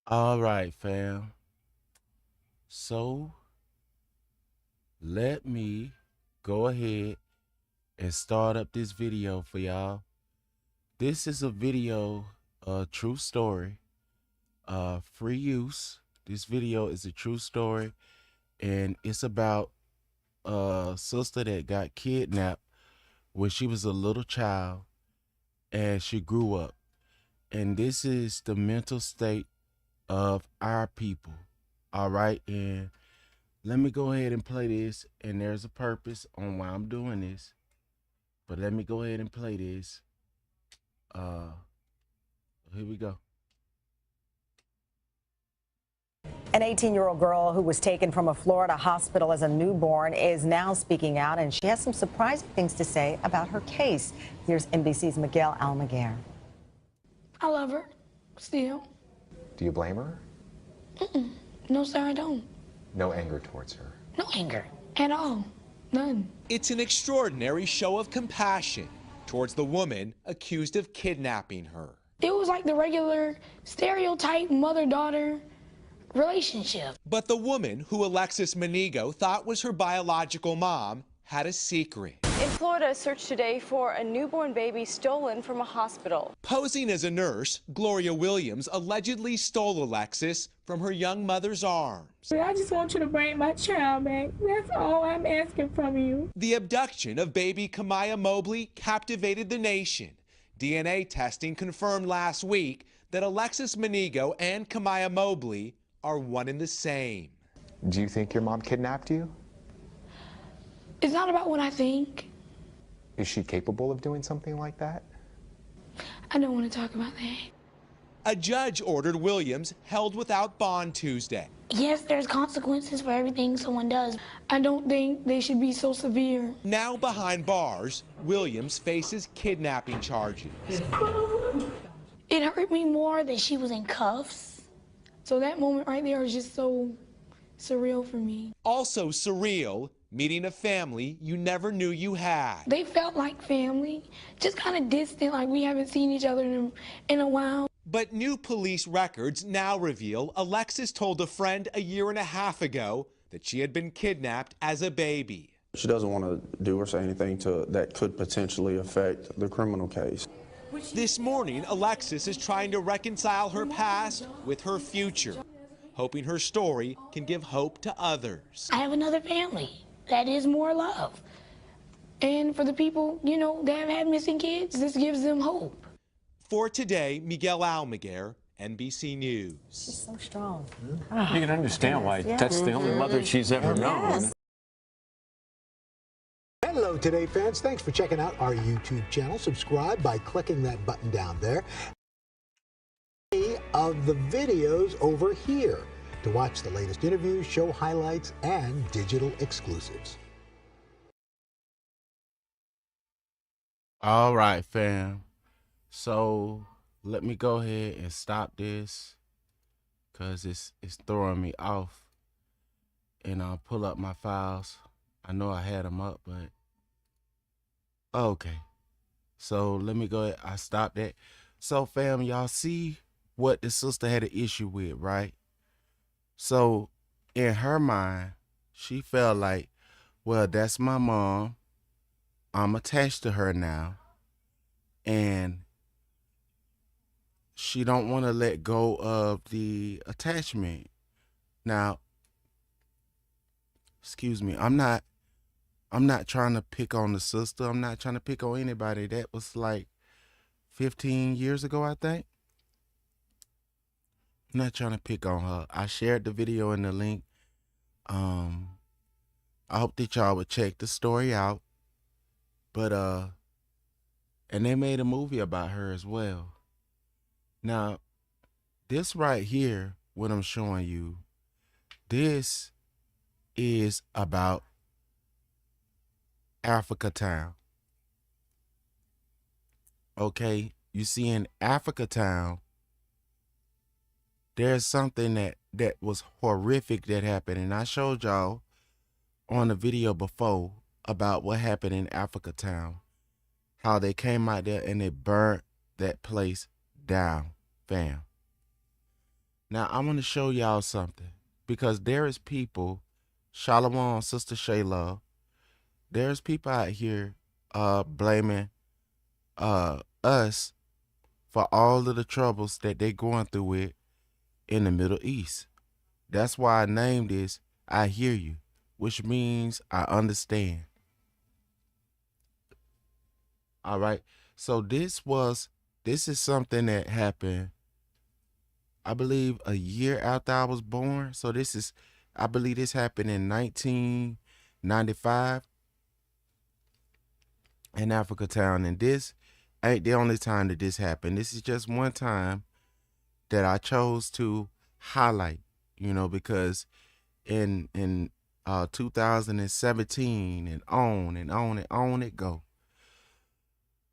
All right, fam. So let me go ahead and start up this video for y'all. This is a video, a true story, free use. This video is a true story, and it's about a sister that got kidnapped when she was a little child and she grew up. And this is the mental state of our people. All right. And let me go ahead and play this. And there's a purpose on why I'm doing this. But let me go ahead and play this. Here we go. An 18-year-old girl who was taken from a Florida hospital as a newborn is now speaking out, and she has some surprising things to say about her case. Here's NBC's Miguel Almaguer. I love her, still. Do you blame her? No, sir, I don't. No anger towards her. No anger at all. None. It's an extraordinary show of compassion towards the woman accused of kidnapping her. It was like the regular stereotype mother-daughter relationship. But the woman who Alexis Manigo thought was her biological mom had a secret. In Florida, a search today for a newborn baby stolen from a hospital. Posing as a nurse, Gloria Williams allegedly stole Alexis from her young mother's arms. I just want you to bring my child back. That's all I'm asking from you. The abduction of baby Kamaya Mobley captivated the nation. DNA testing confirmed last week that Alexis Manigo and Kamaya Mobley are one and the same. Do you think your mom kidnapped you? It's not about what I think. Is she capable of doing something like that? I don't want to talk about that. A judge ordered Williams held without bond Tuesday. Yes, there's consequences for everything someone does. I don't think they should be so severe. Now behind bars, Williams faces kidnapping charges. It hurt me more that she was in cuffs. So that moment right there was just so surreal for me. Also surreal, meeting a family you never knew you had. They felt like family, just kind of distant, like we haven't seen each other in a while. But new police records now reveal Alexis told a friend a year and a half ago that she had been kidnapped as a baby. She doesn't want to do or say anything that could potentially affect the criminal case. This morning, Alexis is trying to reconcile her past with her future, hoping her story can give hope to others. I have another family. That is more love. And for the people, you know, that have had missing kids, this gives them hope. For today, Miguel Almaguer, NBC News. She's so strong. You can understand why that's the only mother she's ever known. Hello, Today fans. Thanks for checking out our YouTube channel. Subscribe by clicking that button down there. Of the videos over here to watch the latest interviews, show highlights, and digital exclusives. All right, fam. So let me go ahead and stop this because it's throwing me off. And I'll pull up my files. I know I had them up, but okay. So let me go ahead. I stopped that. So fam, y'all see what the sister had an issue with, right? So in her mind, she felt like, well, that's my mom. I'm attached to her now. And she don't want to let go of the attachment. Now, excuse me, I'm not trying to pick on the sister. I'm not trying to pick on anybody. That was like 15 years ago, I think. I'm not trying to pick on her. I shared the video in the link. I hope that y'all would check the story out. But and they made a movie about her as well. Now, this right here, what I'm showing you, this is about Africa Town. Okay, you see in Africa Town, there's something that was horrific that happened, and I showed y'all on the video before about what happened in Africa Town, how they came out there and they burnt that place down, fam. Now I want to show y'all something, because there is people, Shalom, Sister Shayla, there's people out here blaming us for all of the troubles that they're going through with in the Middle East. That's why I named this I Hear You, which means I understand. All right. So this is something that happened, I believe, a year after I was born. So I believe this happened in 1995 in Africa Town. And this ain't the only time that this happened. This is just one time that I chose to highlight, because in 2017 and on and on and on it go.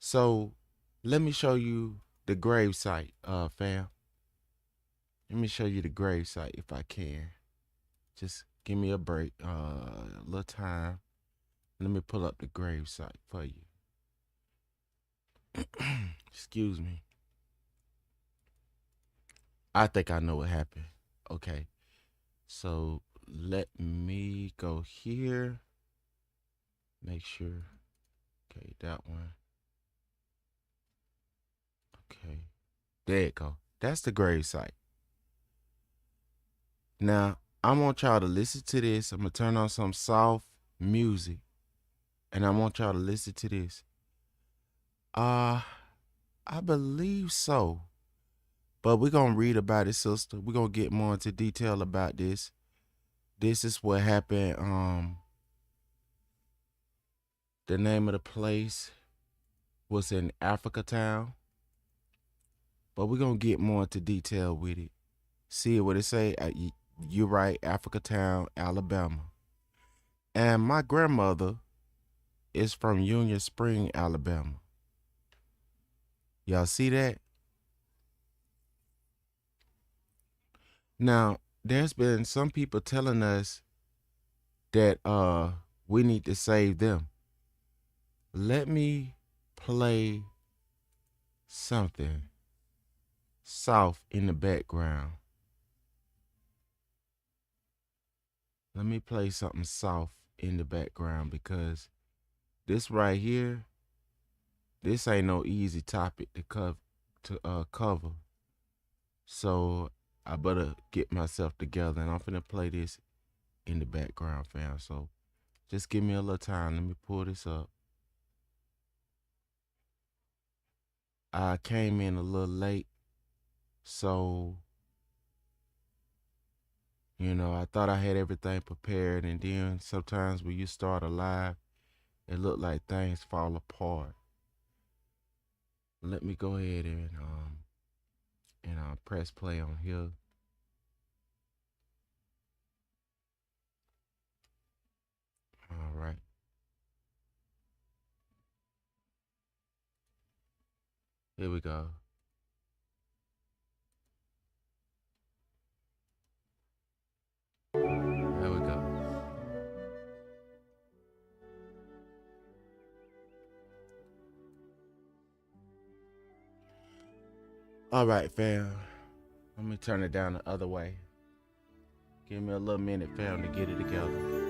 So let me show you the grave site, fam. Let me show you the grave site if I can. Just give me a break, a little time. Let me pull up the grave site for you. Excuse me. I think I know what happened. Okay. So let me go here. Make sure. Okay, that one. Okay. There it go. That's the grave site. Now, I want y'all to listen to this. I'm going to turn on some soft music. And I want y'all to listen to this. I believe so. But we're going to read about it, sister. We're going to get more into detail about this. This is what happened. The name of the place was in Africa Town. But we're going to get more into detail with it. See what it say? You're right, Africa Town, Alabama. And my grandmother is from Union Spring, Alabama. Y'all see that? Now, there's been some people telling us that we need to save them. Let me play something soft in the background. Let me play something soft in the background, because this right here, this ain't no easy topic to cover. So I better get myself together, and I'm finna play this in the background, fam. So just give me a little time. Let me pull this up. I came in a little late, so I thought I had everything prepared, and then sometimes when you start a live, it look like things fall apart. Let me go ahead and press play on here. All right. Here we go. There we go. All right, fam. Let me turn it down the other way. Give me a little minute, fam, to get it together.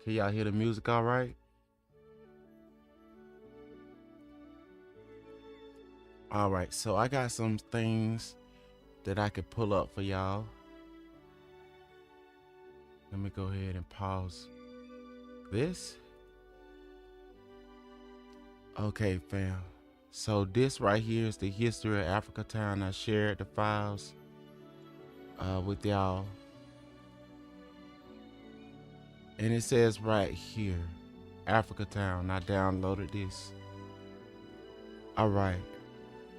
Can y'all hear the music all right? All right, so I got some things that I could pull up for y'all. Let me go ahead and pause this. Okay, fam. So this right here is the history of Africa Town. I shared the files with y'all. And it says right here, Africa Town. I downloaded this. All right.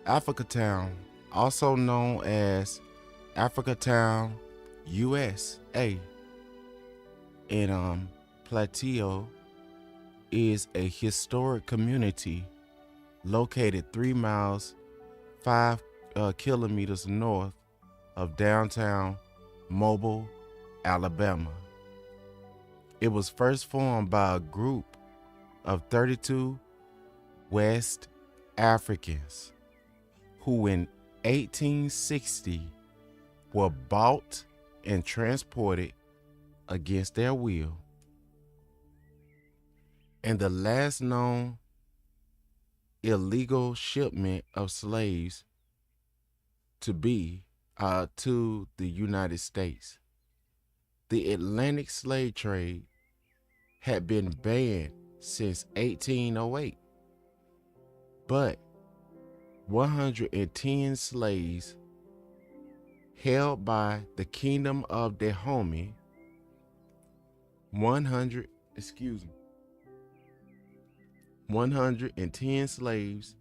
Africa Town, also known as Africa Town, USA, in Plateau, is a historic community located 3 miles, 5 kilometers north of downtown Mobile, Alabama. It was first formed by a group of 32 West Africans who in 1860 were bought and transported against their will. And the last known illegal shipment of slaves to be to the United States. The Atlantic slave trade had been banned since 1808, but 110 slaves held by the Kingdom of Dahomey, 110 slaves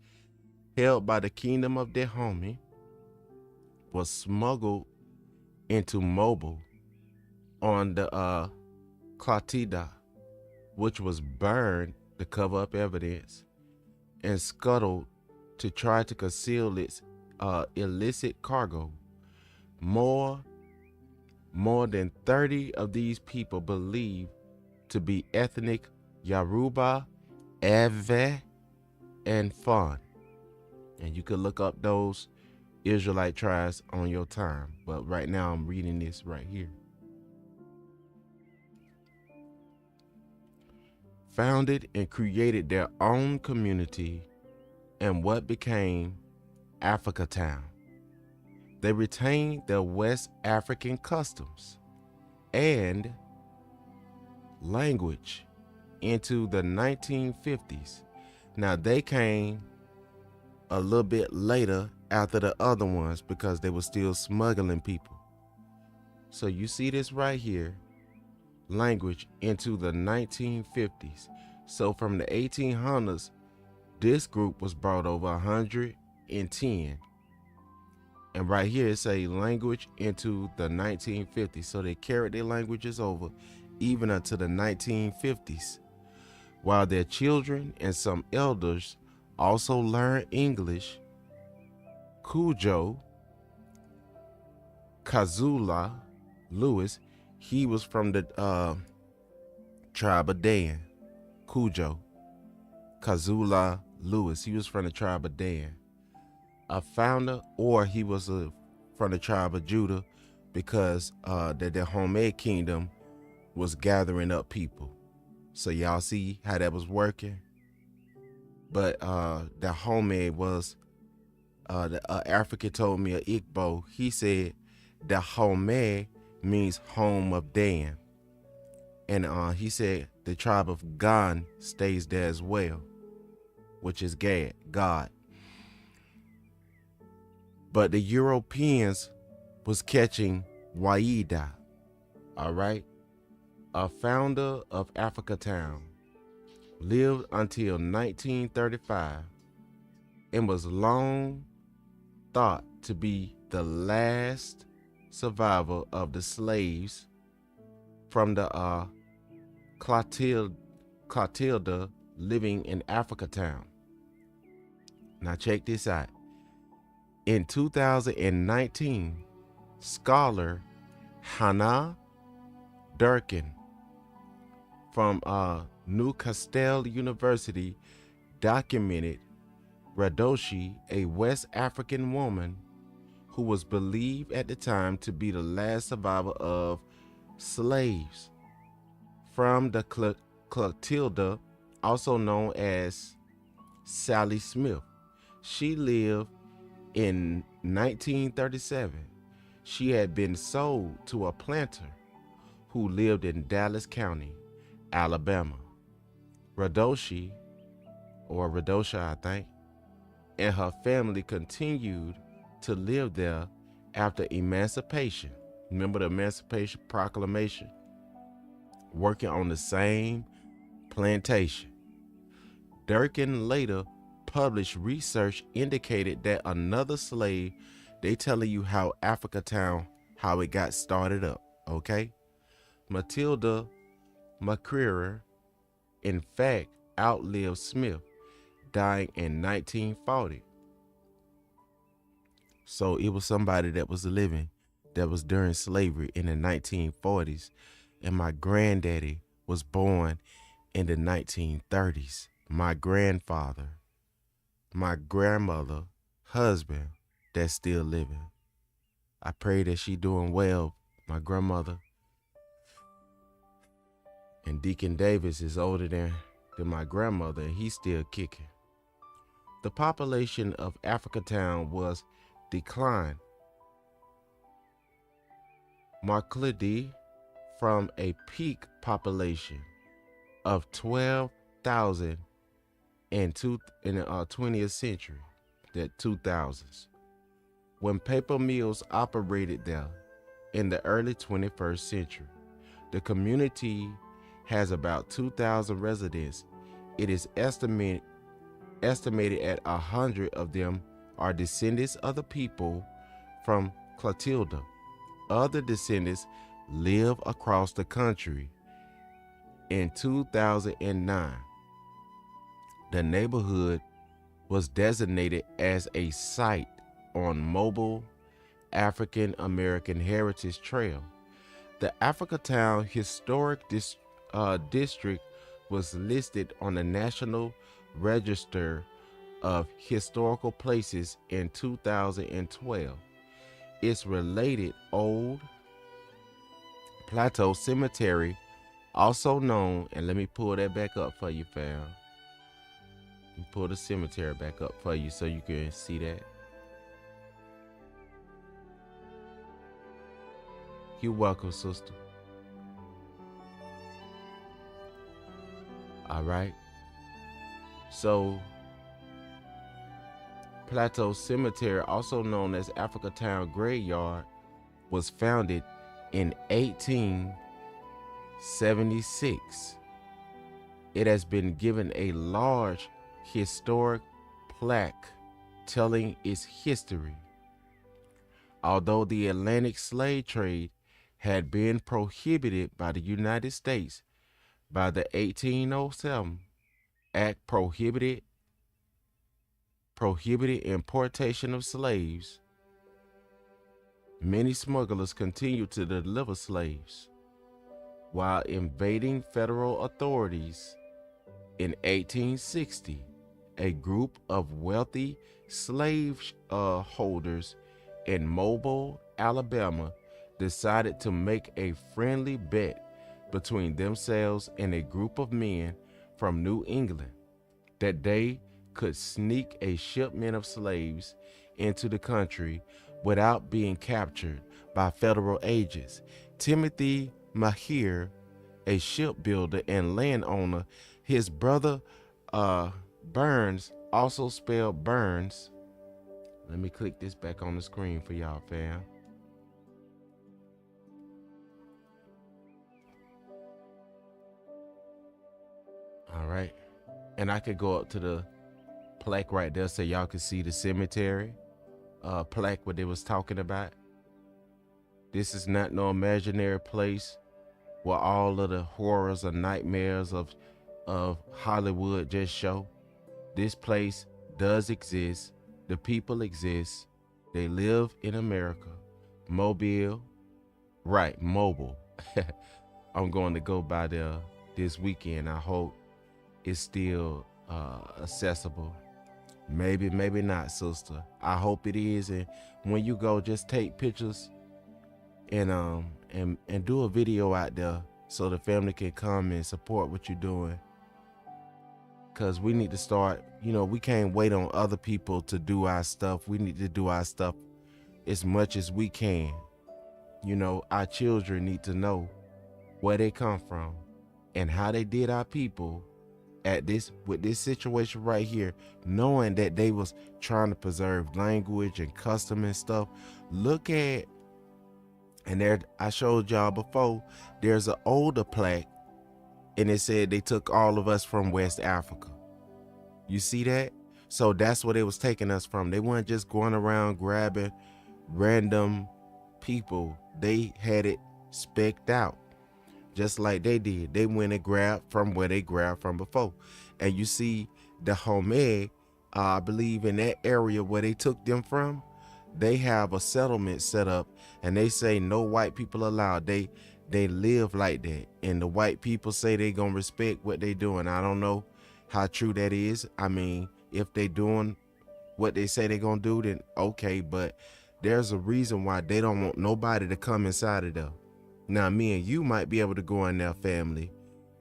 held by the Kingdom of Dahomey was smuggled into Mobile on the Clotilda, which was burned to cover up evidence and scuttled to try to conceal its illicit cargo. More than 30 of these people believed to be ethnic Yoruba, Ave, and Fon. And you could look up those Israelite tribes on your time, but right now I'm reading this right here. Founded and created their own community in what became Africa Town. They retained their West African customs and language into the 1950s. Now they came a little bit later after the other ones because they were still smuggling people. So you see this right here, language into the 1950s. So from the 1800s, this group was brought over 110. And right here it say language into the 1950s. So they carried their languages over even until the 1950s, while their children and some elders also learned English. Cujo Kazula Lewis, he was from the tribe of Dan. Cujo Kazula Lewis, he was from the tribe of Dan. A founder, or he was from the tribe of Judah, because the Dahomey kingdom was gathering up people. So y'all see how that was working. But Dahomey was the African told me, a Igbo, he said Dahomey means home of Dan. And he said the tribe of Gan stays there as well, which is God. But the Europeans was catching Waida, all right? A founder of Africa Town, lived until 1935 and was long thought to be the last survivor of the slaves from the Clotilda living in Africa Town. Now check this out. In 2019, scholar Hannah Durkin from Newcastle University documented Radoshi, a West African woman who was believed at the time to be the last survivor of slaves from the Clotilda, also known as Sally Smith. She lived in 1937. She had been sold to a planter who lived in Dallas County, Alabama. Radoshi, or Radosha, I think, and her family continued to live there after emancipation. Remember the Emancipation Proclamation? Working on the same plantation. Durkin later published research indicated that another slave, they telling you how Africa Town, how it got started up, okay? Matilda McCreary, in fact, outlived Smith, dying in 1940. So it was somebody that was living that was during slavery in the 1940s. And my granddaddy was born in the 1930s. My grandfather, my grandmother, husband, that's still living. I pray that she doing well, my grandmother. And Deacon Davis is older than my grandmother, and he's still kicking. The population of Africatown was declined markedly from a peak population of 12,000 in the 20th century, the 2000s, when paper mills operated there in the early 21st century. The community has about 2,000 residents. It is estimated at 100 of them are descendants of the people from Clotilda. Other descendants live across the country. In 2009, the neighborhood was designated as a site on Mobile African American Heritage Trail. The Africatown Historic District was listed on the National Register of Historical Places in 2012. Its related Old Plateau Cemetery, also known, and let me pull that back up for you, fam. Let me pull the cemetery back up for you so you can see that. You're welcome, sister. All right. So, Plateau Cemetery, also known as Africatown Graveyard, was founded in 1876. It has been given a large historic plaque telling its history. Although the Atlantic slave trade had been prohibited by the United States by the 1807 Act prohibited importation of slaves, many smugglers continued to deliver slaves. While invading federal authorities in 1860, a group of wealthy slave holders in Mobile, Alabama, decided to make a friendly bet between themselves and a group of men from New England that they could sneak a shipment of slaves into the country without being captured by federal agents. Timothy Maher, a shipbuilder and landowner, his brother Burns, also spelled Burns. Let me click this back on the screen for y'all, fam. All right. And I could go up to the plaque right there so y'all can see the cemetery plaque what they was talking about. This is not no imaginary place where all of the horrors or nightmares of Hollywood just show. This place does exist. The people exist. They live in America. Mobile. Right, Mobile. I'm going to go by there this weekend. I hope it's still accessible. Maybe not, sister. I hope it is. And when you go, just take pictures and do a video out there so the family can come and support what you're doing. Because we need to start, we can't wait on other people to do our stuff. We need to do our stuff as much as we can. Our children need to know where they come from and how they did our people with this situation right here, knowing that they was trying to preserve language and custom and stuff. Look at, and there, I showed y'all before, there's an older plaque and it said they took all of us from West Africa. You see that? So that's where they was taking us from. They weren't just going around grabbing random people. They had it specced out. just like they did. They went and grabbed from where they grabbed from before. And you see the Home, I believe in that area where they took them from, they have a settlement set up, and they say no white people allowed. They live like that, and the white people say they gonna respect what they doing. I don't know how true that is. I mean, if they doing what they say they gonna do, then okay, but there's a reason why they don't want nobody to come inside of there. Now, me and you might be able to go in their family,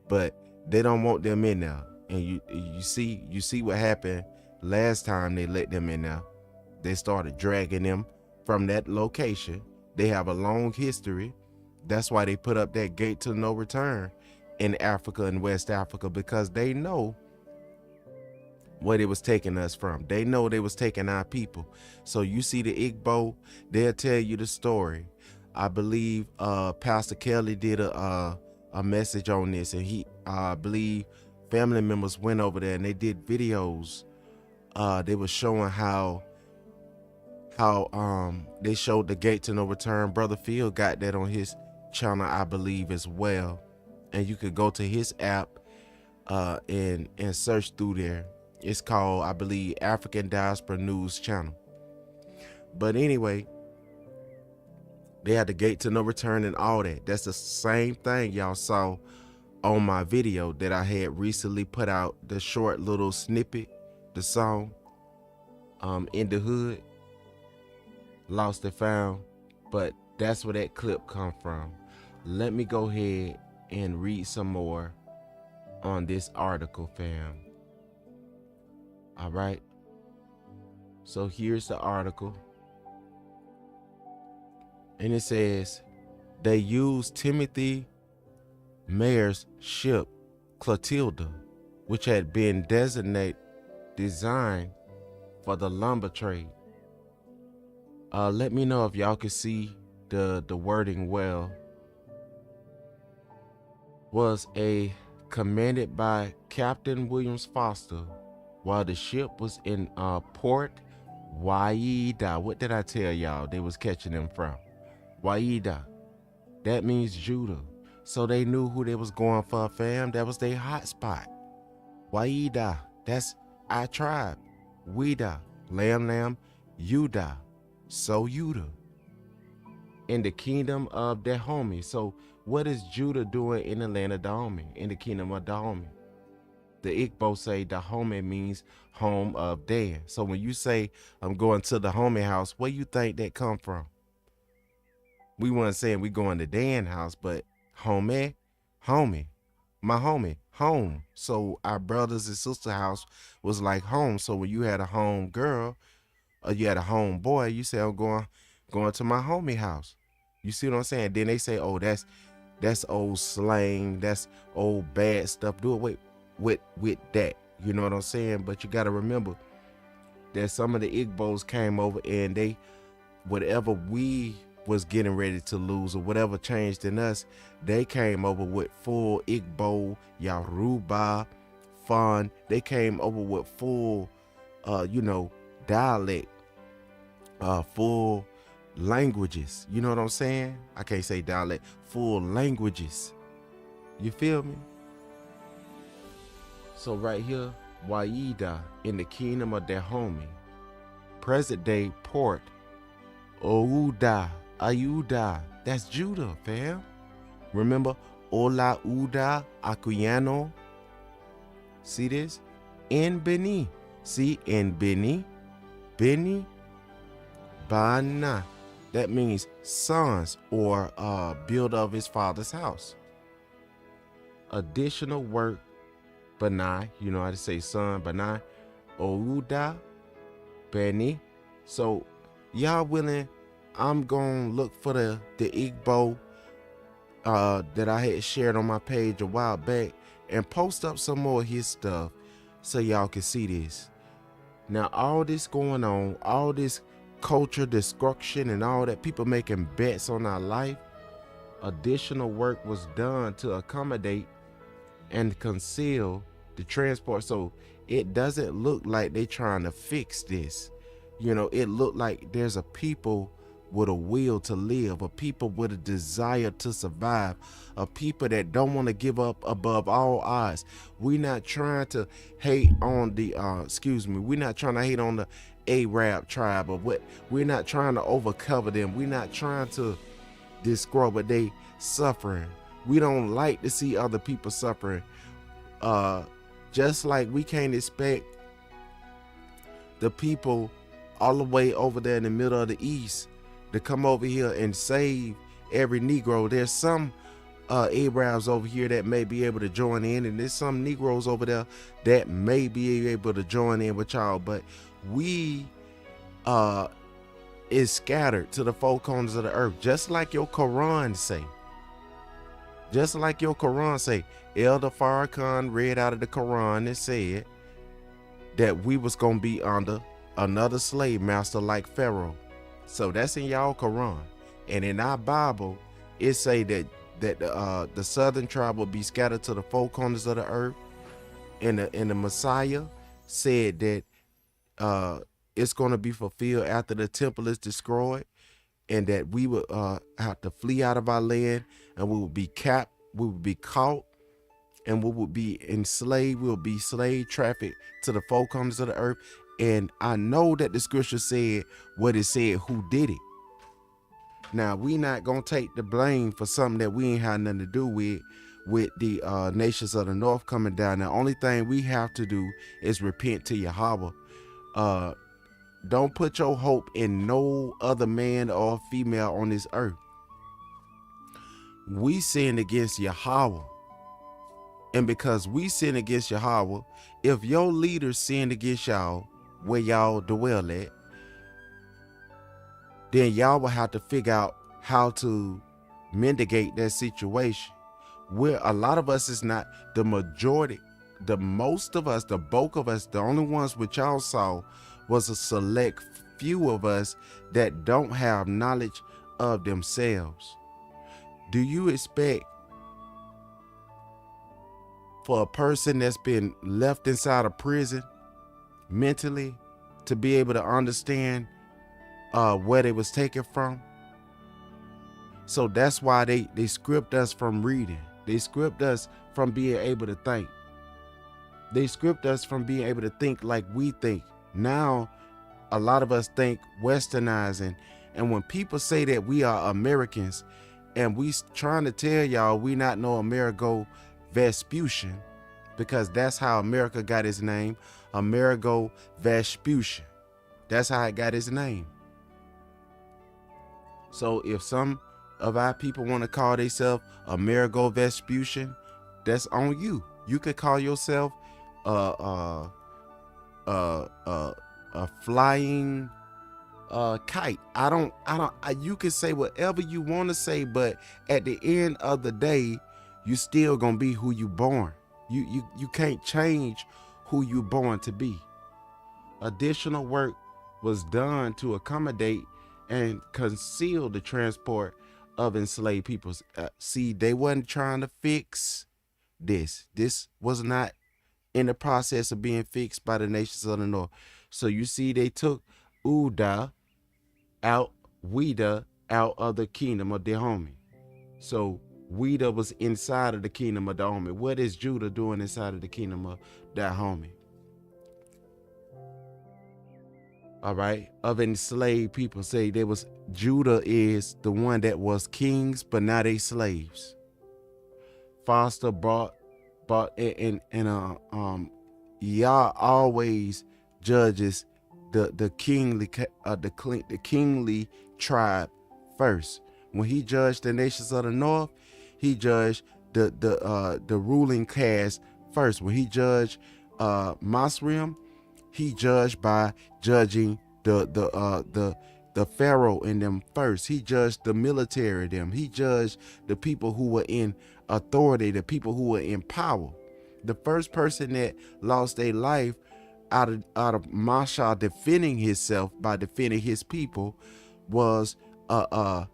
but they don't want them in there. And you see what happened last time they let them in there. They started dragging them from that location. They have a long history. That's why they put up that gate to no return in Africa and West Africa, because they know what it was taking us from. They know they was taking our people. So you see the Igbo, they'll tell you the story. I believe Pastor Kelly did a message on this, and I believe family members went over there and they did videos. They were showing how they showed the gate to no return. Brother Phil got that on his channel, I believe, as well. And you could go to his app and search through there. It's called, I believe, African Diaspora News Channel. But anyway, they had the gate to no return and all that. That's the same thing y'all saw on my video that I had recently put out, the short little snippet, the song, In the Hood, Lost and Found. But that's where that clip come from. Let me go ahead and read some more on this article, fam. All right. So here's the article. And it says, they used Timothy Mayer's ship, Clotilda, which had been designed for the lumber trade. Let me know if y'all can see the wording well. Was commanded by Captain Williams Foster while the ship was in Port Waida. What did I tell y'all they was catching them from? Waida. That means Judah. So they knew who they was going for, fam. That was their hot spot. Waida. That's our tribe. Wida. Lamb. Yuda. So Judah. In the kingdom of Dahomey. So what is Judah doing in the land of Dahomey? In the kingdom of Dahomey. The Igbo say Dahomey means home of Dan. So when you say I'm going to the homie house, where you think that come from? We weren't saying we going to Dan house, but homie, my homie, home. So our brothers and sister house was like home. So when you had a home girl or you had a home boy, you say I'm going to my homie house. You see what I'm saying? Then they say, oh, that's old slang, that's old bad stuff. Do it with that. You know what I'm saying? But you got to remember that some of the Igbos came over and they, whatever we was getting ready to lose or whatever changed in us, they came over with full Igbo, Yoruba, Fon. They came over with full, dialect, full languages. You know what I'm saying? I can't say dialect, full languages. You feel me? So right here, Waida in the kingdom of Dahomey, present day Port Ayuda, that's Judah, fam. Remember, Ola Uda Akuyano. See this? In Beni. See, in Beni, Bana. That means sons or builder of his father's house. Additional work, Benai, you know how to say son, Benai, Ouda, Beni. So y'all willing, I'm gonna look for the Igbo that I had shared on my page a while back and post up some more of his stuff so y'all can see this. Now all this going on, all this culture destruction and all that, people making bets on our life, additional work was done to accommodate and conceal the transport, so it doesn't look like they trying to fix this. You know, it looked like there's a people with a will to live, a people with a desire to survive, a people that don't want to give up above all odds. We're not trying to hate on the we're not trying to hate on the Arab tribe or what. We're not trying to overcover them. We're not trying to describe what they suffering. We don't like to see other people suffering. Just like we can't expect the people all the way over there in the middle of the East to come over here and save every Negro. There's some Arabs over here that may be able to join in, and there's some Negroes over there that may be able to join in with y'all, but we is scattered to the four corners of the earth, just like your Quran say. Just like your Quran say. Elder Farrakhan read out of the Quran and said that we was gonna be under another slave master like Pharaoh. So that's in y'all Quran. And in our Bible, it say that the southern tribe will be scattered to the four corners of the earth. And the Messiah said that it's going to be fulfilled after the temple is destroyed, and that we would have to flee out of our land, and we would be capped, we would be caught, and we would be enslaved. We will be slave trafficked to the four corners of the earth. And I know that the scripture said what it said, who did it. Now, we not going to take the blame for something that we ain't had nothing to do with the nations of the north coming down. The only thing we have to do is repent to Yahweh. Don't put your hope in no other man or female on this earth. We sinned against Yahweh. And because we sin against Yahweh, if your leaders sin against y'all, where y'all dwell at, then y'all will have to figure out how to mitigate that situation. Where a lot of us is not the majority, the most of us, the bulk of us, the only ones which y'all saw was a select few of us that don't have knowledge of themselves. Do you expect for a person that's been left inside a prison mentally to be able to understand where they was taken from? So that's why they script us from reading. They script us from being able to think. They script us from being able to think like we think. Now, a lot of us think westernizing. And when people say that we are Americans, and we trying to tell y'all we not no Amerigo Vespucian, because that's how America got its name, Amerigo Vespucian. That's how it got its name. So if some of our people want to call themselves Amerigo Vespucian, that's on you. You could call yourself a flying kite. You can say whatever you want to say, but at the end of the day, you still gonna be who you born. You can't change who you born to be. Additional work was done to accommodate and conceal the transport of enslaved peoples. See, they wasn't trying to fix this. This was not in the process of being fixed by the nations of the north. So you see, they took Wida out of the kingdom of Dahomey. So Wida was inside of the kingdom of Dahomey. What is Judah doing inside of the kingdom of Dahomey? All right, of enslaved people say Judah is the one that was kings, but now they slaves. Foster brought and Yah always judges the kingly tribe first. When he judged the nations of the north, he judged the ruling caste first. When he judged Masrim, he judged by judging the pharaoh in them first. He judged the military them. He judged the people who were in authority, the people who were in power. The first person that lost their life out of Masha defending himself by defending his people was a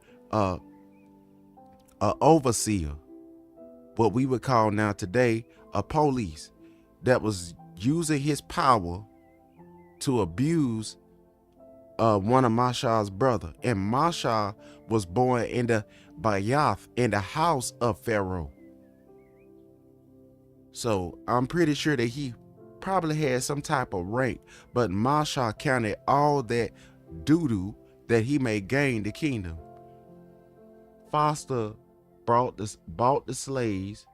overseer, what we would call now today a police, that was using his power to abuse one of Masha's brother, and Masha was born in the Bayath, in the house of Pharaoh. So I'm pretty sure that he probably had some type of rank, but Masha counted all that doo-doo that he may gain the kingdom. Foster bought the slaves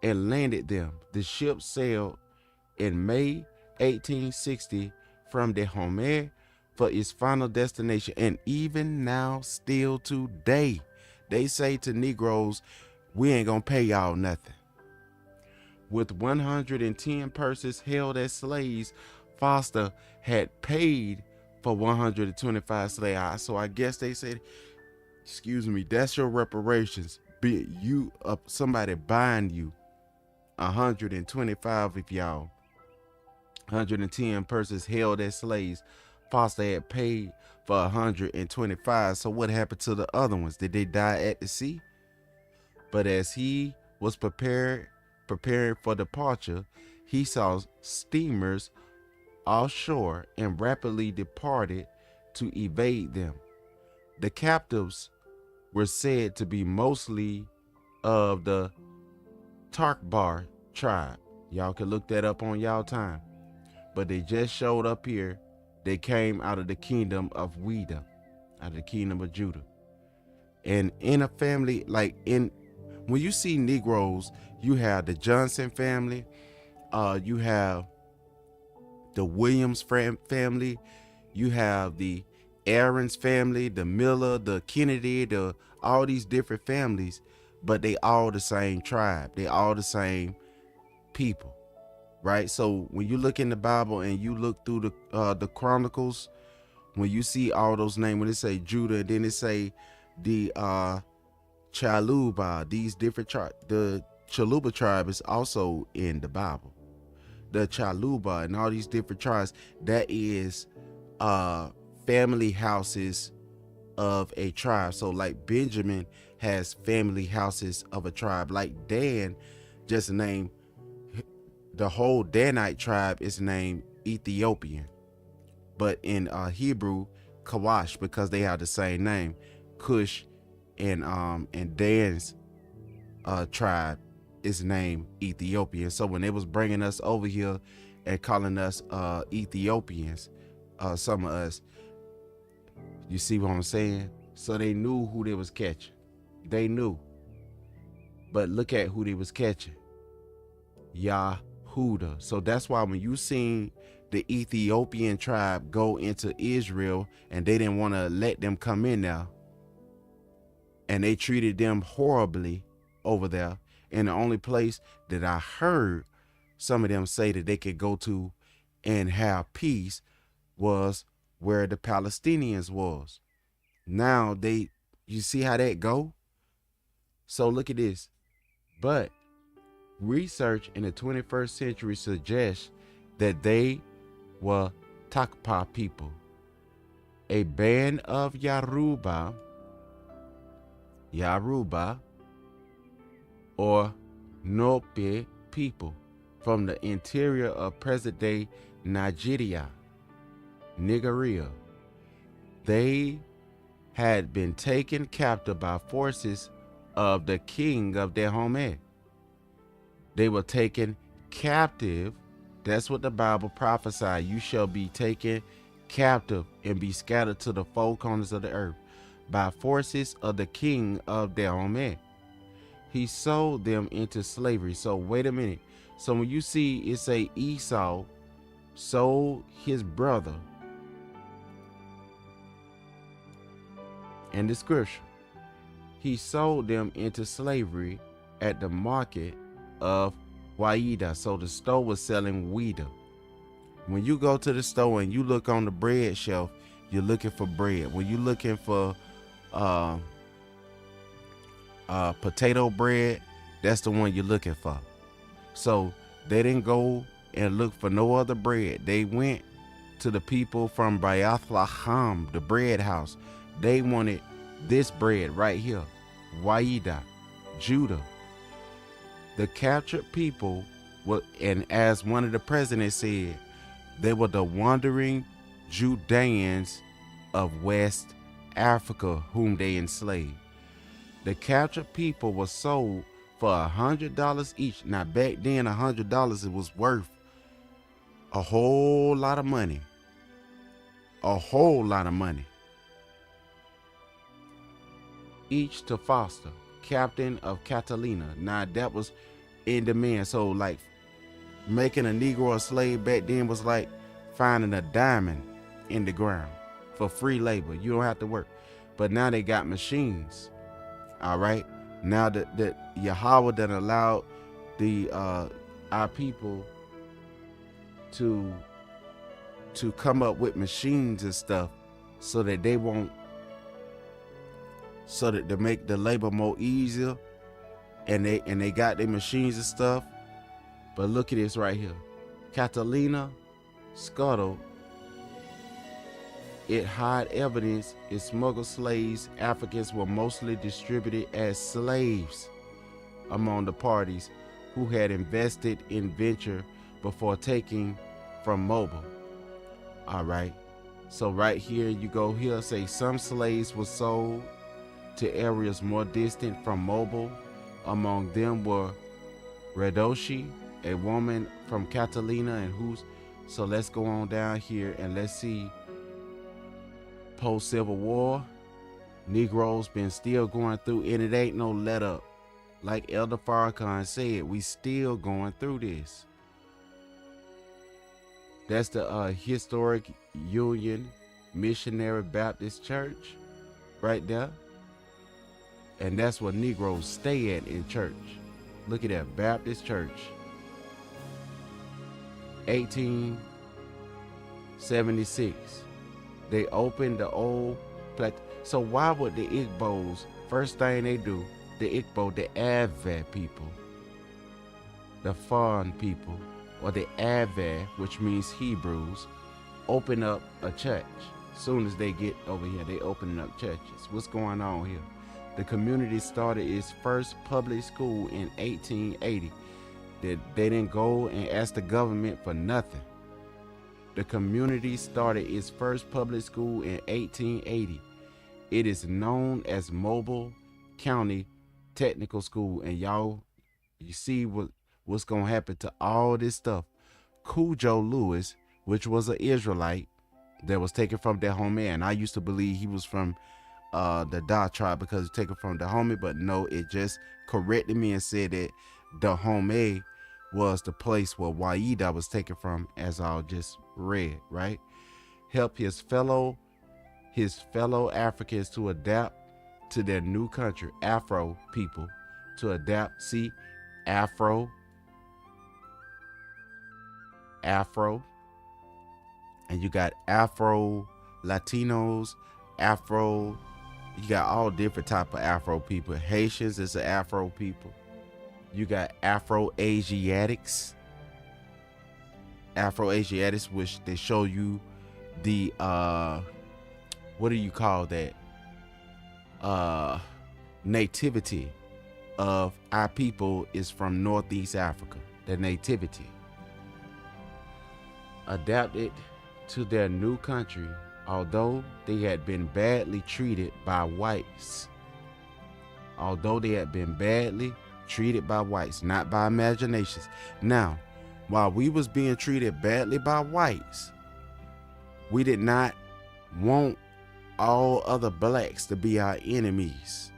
and landed them. The ship sailed in May 1860 from Dahomey for its final destination. And even now, still today, they say to Negroes, we ain't gonna pay y'all nothing. With 110 persons held as slaves, Foster had paid for 125 slaves. So I guess they said, excuse me, that's your reparations. Be you up, somebody buying you 125 of y'all. 110 persons held as slaves. Foster had paid for 125. So what happened to the other ones? Did they die at the sea? But as he was preparing for departure, he saw steamers offshore and rapidly departed to evade them. The captives were said to be mostly of the Tarkbar tribe. Y'all can look that up on y'all time. But they just showed up here. They came out of the kingdom of Weda, out of the kingdom of Judah. And in a family, when you see Negroes, you have the Johnson family, you have the Williams family, you have the Aaron's family, the Miller, the Kennedy, all these different families, but they all the same tribe. They all the same people, right? So when you look in the Bible and you look through the Chronicles, when you see all those names, when it say Judah, and then it say the Chaluba, these different tribes, the Chaluba tribe is also in the Bible. The Chaluba and all these different tribes, that is family houses of a tribe. So like Benjamin has family houses of a tribe. Like Dan, just named, the whole Danite tribe is named Ethiopian. But in Hebrew, Kawash, because they have the same name, Cush, and Dan's tribe is named Ethiopian. So when they was bringing us over here and calling us Ethiopians, some of us, you see what I'm saying? So they knew who they was catching. They knew. But look at who they was catching. Yahuda. So that's why when you seen the Ethiopian tribe go into Israel and they didn't want to let them come in there, and they treated them horribly over there. And the only place that I heard some of them say that they could go to and have peace was where the Palestinians was. Now you see how that go? So look at this. But research in the 21st century suggests that they were Takpa people, a band of Yoruba, or Nope people from the interior of present-day Nigeria. They had been taken captive by forces of the king of Dahomey. They were taken captive. That's what the Bible prophesied. You shall be taken captive and be scattered to the four corners of the earth by forces of the king of Dahomey. He sold them into slavery. So wait a minute. So when you see it say Esau sold his brother in the scripture, he sold them into slavery at the market of Waida. So the store was selling Weda. When you go to the store and you look on the bread shelf, you're looking for bread. When you're looking for potato bread, that's the one you're looking for. So they didn't go and look for no other bread. They went to the people from Bayath Laham, the bread house. They wanted this bread right here, Waida, Judah. The captured people were, and as one of the presidents said, they were the wandering Judeans of West Africa whom they enslaved. The captured people were sold for $100 each. Now back then, $100 it was worth a whole lot of money. A whole lot of money. Each to Foster, captain of Catalina. Now that was in demand. So like making a Negro a slave back then was like finding a diamond in the ground for free labor. You don't have to work. But now they got machines. All right. Now that Yahweh that allowed the our people to come up with machines and stuff so that they won't, so that to make the labor more easier, and they got their machines and stuff. But look at this right here. Catalina scuttled. It hid evidence it smuggled slaves. Africans were mostly distributed as slaves among the parties who had invested in venture before taking from Mobile. All right. So right here, you go here, say some slaves were sold to areas more distant from Mobile. Among them were Redoshi, a woman from Catalina, and who's, so let's go on down here and let's see. Post-Civil War, Negroes been still going through, and it ain't no let up. Like Elder Farrakhan said, we still going through this. That's the Historic Union Missionary Baptist Church right there. And that's where Negroes stay at in church. Look at that, Baptist Church. 1876. They opened the old so why would the Igbos, first thing they do, the Igbo, the Ave people, the Fon people, or the Ave, which means Hebrews, open up a church? Soon as they get over here, they opening up churches. What's going on here? The community started its first public school in 1880. They didn't go and ask the government for nothing. The community started its first public school in 1880. It is known as Mobile County Technical School. And y'all, you see what's going to happen to all this stuff. Cujo Lewis, which was an Israelite that was taken from Dahomey. And I used to believe he was from the Da tribe because he was taken from Dahomey. But no, it just corrected me and said that Dahomey was the place where Waida was taken from, as I just read, right? Help his fellow Africans to adapt to their new country. Afro people to adapt. See, Afro, and you got Afro Latinos, Afro, you got all different type of Afro people. Haitians is an Afro people. You got Afro-Asiatics, which they show you the, what do you call that? Nativity of our people is from Northeast Africa. The nativity. Adapted to their new country, although they had been badly treated by whites. Treated by whites, not by imaginations. Now, while we was being treated badly by whites, we did not want all other blacks to be our enemies.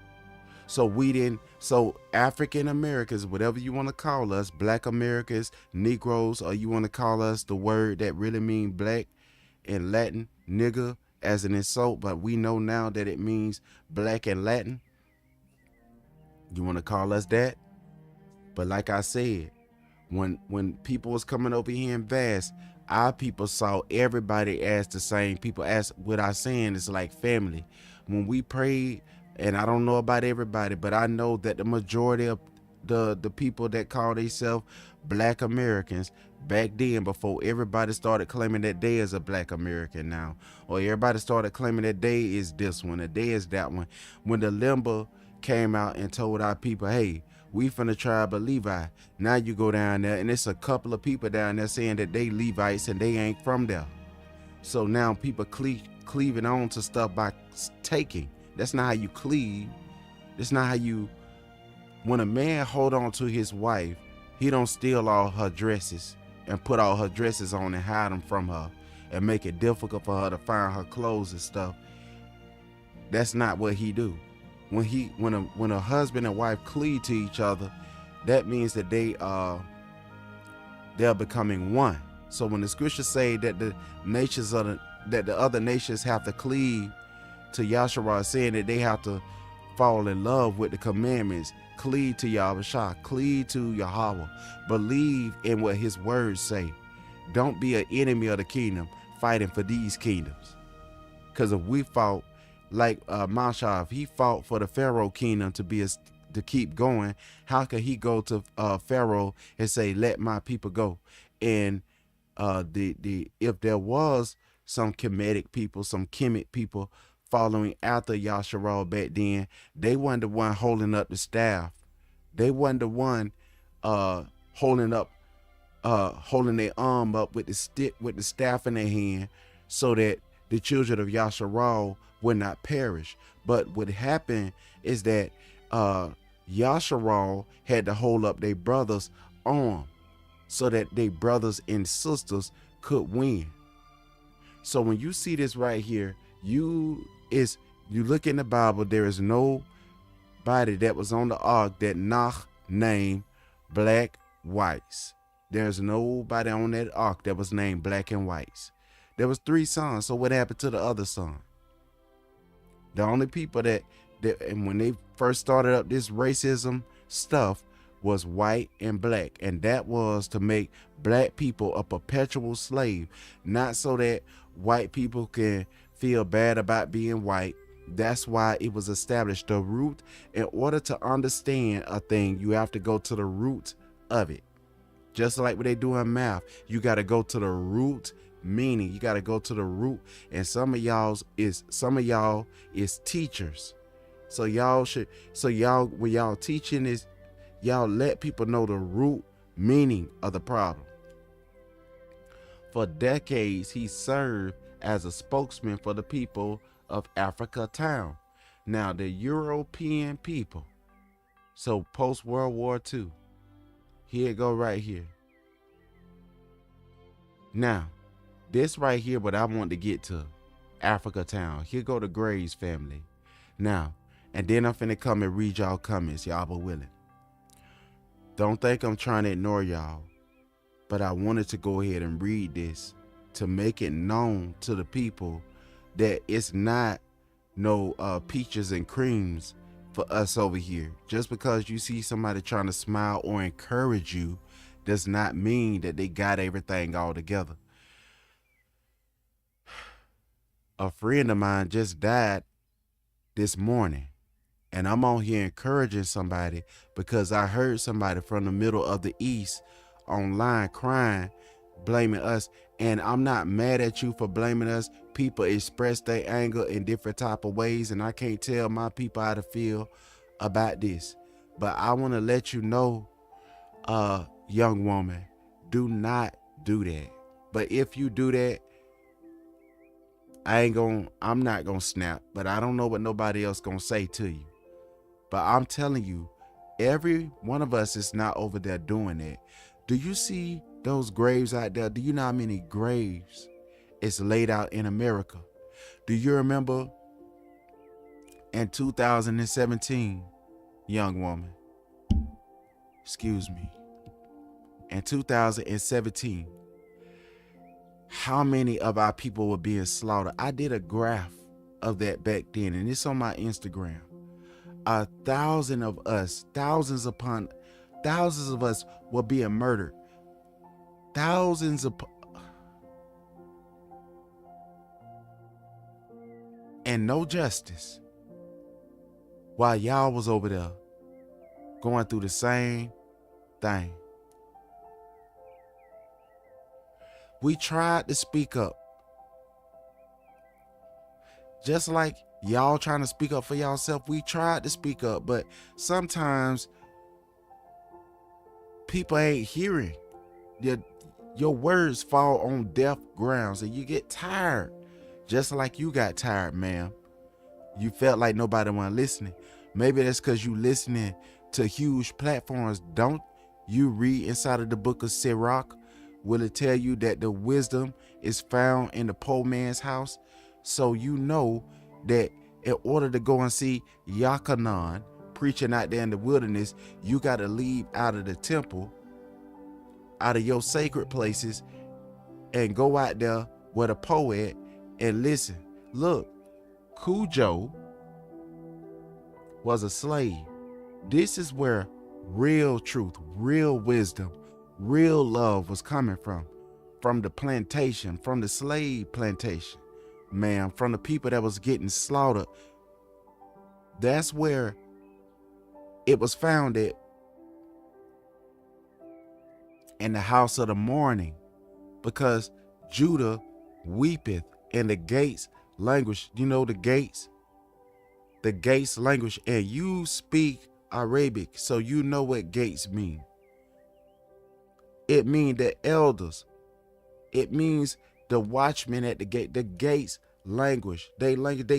So African Americans, whatever you want to call us, Black Americans, Negroes, or you want to call us the word that really mean black in Latin, nigger, as an insult, but we know now that it means black in Latin. You want to call us that? But like I said, when people was coming over here in vast, our people saw everybody as the same people. As what I'm saying is like family. When we prayed, and I don't know about everybody, but I know that the majority of the people that call themselves Black Americans back then, before everybody started claiming that they is a Black American now, or everybody started claiming that they is this one, that they is that one. When the Limber came out and told our people, hey, we from the tribe of Levi. Now you go down there and it's a couple of people down there saying that they Levites and they ain't from there. So now people cleaving on to stuff by taking. That's not how you cleave. That's not how you, when a man hold on to his wife, he don't steal all her dresses and put all her dresses on and hide them from her and make it difficult for her to find her clothes and stuff. That's not what he do. When a husband and wife cleave to each other, that means that they're becoming one. So when the scriptures say that the other nations have to cleave to Yahshua, saying that they have to fall in love with the commandments, cleave to Yahushua, cleave to Yahweh, believe in what his words say. Don't be an enemy of the kingdom fighting for these kingdoms. Because if we fought like Moshe, if he fought for the Pharaoh kingdom to keep going, how could he go to Pharaoh and say, let my people go? And if there was some Kemetic people, some Kemet people following after Yahshua back then, they weren't the one holding up the staff. They weren't the one holding their arm up with the stick, with the staff in their hand, so that the children of Yahshua would not perish. But what happened is that Yahshua had to hold up their brothers' arm so that their brothers and sisters could win. So when you see this right here, you look in the Bible, there is nobody that was on the ark that Nach named black whites. There's nobody on that ark that was named black and whites. There was 3 sons. So what happened to the other son? The only people that and when they first started up this racism stuff was white and black, and that was to make black people a perpetual slave, not so that white people can feel bad about being white. That's why it was established. The root, in order to understand a thing, you have to go to the root of it. Just like what they do in math, you got to go to the root meaning. You got to go to the root. And some of y'all is teachers. So when y'all teaching this, y'all let people know the root meaning of the problem. For decades, he served as a spokesman for the people of Africa Town. Now, the European people, so post-World War II, here it go right here. Now, this right here, what I want to get to, Africa Town. Here go the Graves family. Now, and then I'm finna come and read y'all comments, y'all be willing. Don't think I'm trying to ignore y'all, but I wanted to go ahead and read this to make it known to the people that it's not no peaches and creams for us over here. Just because you see somebody trying to smile or encourage you does not mean that they got everything all together. A friend of mine just died this morning, and I'm on here encouraging somebody because I heard somebody from the middle of the East online crying, blaming us. And I'm not mad at you for blaming us. People express their anger in different type of ways, and I can't tell my people how to feel about this. But I want to let you know, young woman, do not do that. But if you do that, I'm not gonna snap, but I don't know what nobody else gonna say to you. But I'm telling you, every one of us is not over there doing that. Do you see those graves out there? Do you know how many graves is laid out in America? Do you remember in 2017, young woman, excuse me, in 2017, how many of our people were being slaughtered? I did a graph of that back then, and it's on my Instagram. 1,000 of us, thousands upon thousands of us were being murdered. Thousands of, and no justice, while y'all was over there going through the same thing. We tried to speak up, just like y'all trying to speak up for yourself. We tried to speak up, but sometimes people ain't hearing. Your words fall on deaf grounds and you get tired. Just like you got tired, ma'am. You felt like nobody was listening. Maybe that's because you listening to huge platforms. Don't you read inside of the book of Sirach? Will it tell you that the wisdom is found in the poor man's house? So you know that in order to go and see Yakanan preaching out there in the wilderness, you got to leave out of the temple, out of your sacred places, and go out there with a poet and listen. Look, Cujo was a slave. This is where real truth, real wisdom, real love was coming from the plantation, from the slave plantation, man, from the people that was getting slaughtered. That's where it was founded, in the house of the mourning, because Judah weepeth and the gates languish. You know the gates languish, and you speak Arabic, so you know what gates mean. It means the elders. It means the watchmen at the gate. The gates languish. The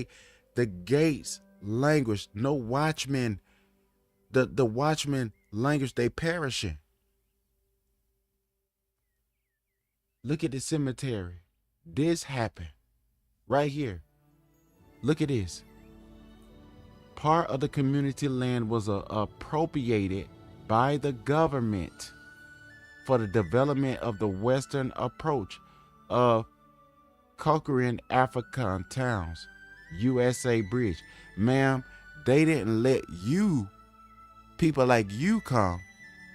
gates languish. No watchmen. The watchmen languish. They perishing. Look at the cemetery. This happened right here. Look at this. Part of the community land was appropriated by the government for the development of the western approach of conquering African towns, USA Bridge. Ma'am, they didn't let you, people like you, come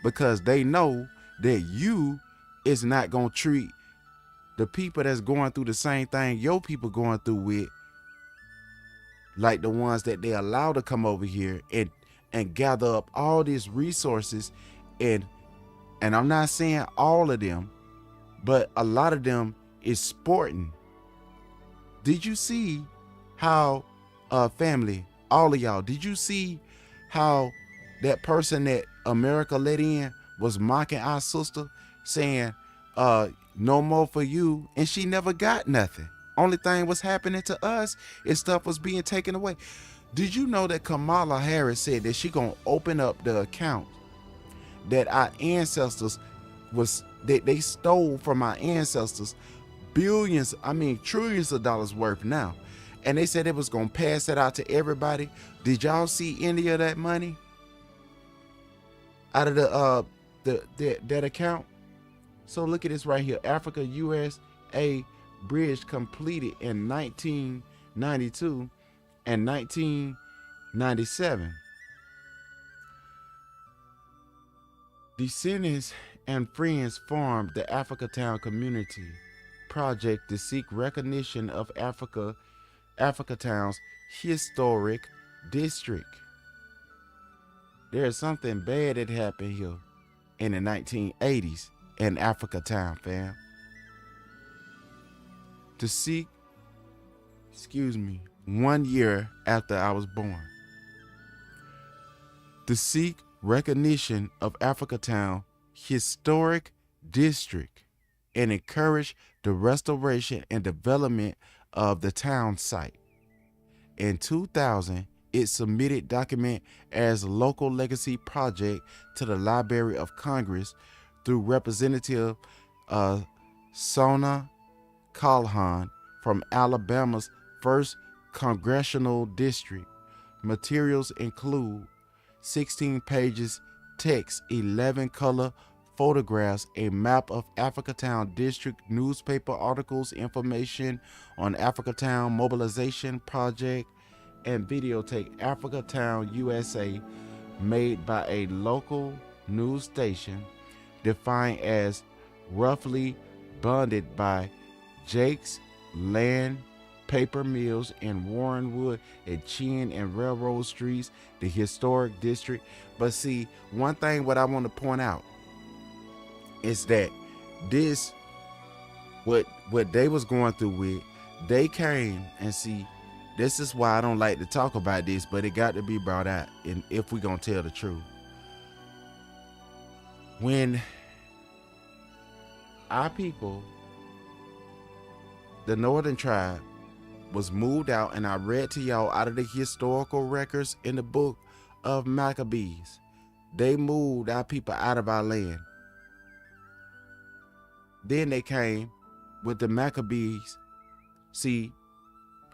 because they know that you is not going to treat the people that's going through the same thing your people going through with, like the ones that they allow to come over here and gather up all these resources. And I'm not saying all of them, but a lot of them is sporting. Did you see how, family, all of y'all, did you see how that person that America let in was mocking our sister, saying, no more for you, and she never got nothing? Only thing was happening to us is stuff was being taken away. Did you know that Kamala Harris said that she gonna open up the account that our ancestors they stole from our ancestors, billions, I mean trillions of dollars worth now, and they said it was gonna pass it out to everybody? Did y'all see any of that money out of that account? So look at this right here. Africa USA Bridge completed in 1992 and 1997. Descendants and friends formed the Africa Town Community Project to seek recognition of Africa Town's historic district. There's something bad that happened here in the 1980s in Africa Town, fam. To seek, 1 year after I was born, to seek recognition of Africa Town historic district and encourage the restoration and development of the town site. In 2000, it submitted document as local legacy project to the Library of Congress through Representative Sona Calhoun from Alabama's 1st Congressional District. Materials include 16 pages, text, 11 color photographs, a map of Africa Town District, newspaper articles, information on Africa Town mobilization project, and videotape. Africa Town USA, made by a local news station, defined as roughly bonded by Jake's Land Paper Mills in Warrenwood and Chin and Railroad Streets, the historic district. But see, one thing what I want to point out is that this, what they was going through with, they came and see, this is why I don't like to talk about this, but it got to be brought out, and if we're going to tell the truth. When our people, the Northern Tribe, was moved out, and I read to y'all out of the historical records in the book of Maccabees. They moved our people out of our land. Then they came with the Maccabees. See,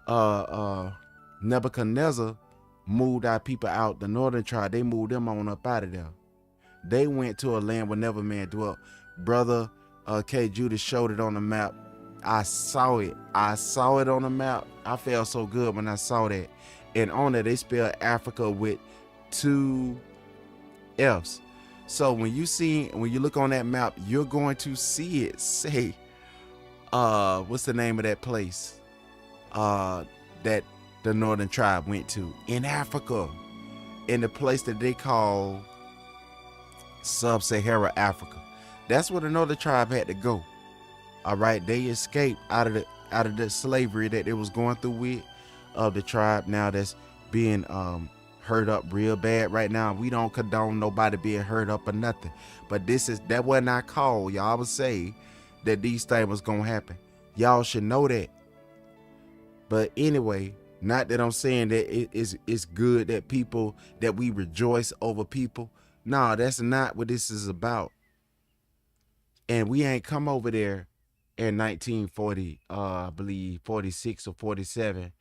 Nebuchadnezzar moved our people out. The Northern Tribe, they moved them on up out of there. They went to a land where never man dwelt. Brother K. Judas showed it on the map. I saw it. I saw it on the map. I felt so good when I saw that. And on it, they spelled Africa with 2 F's. So when you look on that map, you're going to see it say, what's the name of that place that the Northern Tribe went to in Africa, in the place that they call Sub-Sahara Africa. That's where the Northern Tribe had to go. All right, they escaped out of the slavery that they was going through with the tribe now that's being hurt up real bad right now. We don't condone nobody being hurt up or nothing, but that wasn't our call. Y'all would say that these things was gonna happen. Y'all should know that. But anyway, not that I'm saying that it's good that we rejoice over people. No, that's not what this is about. And we ain't come over there in 1940, I believe 46 or 47,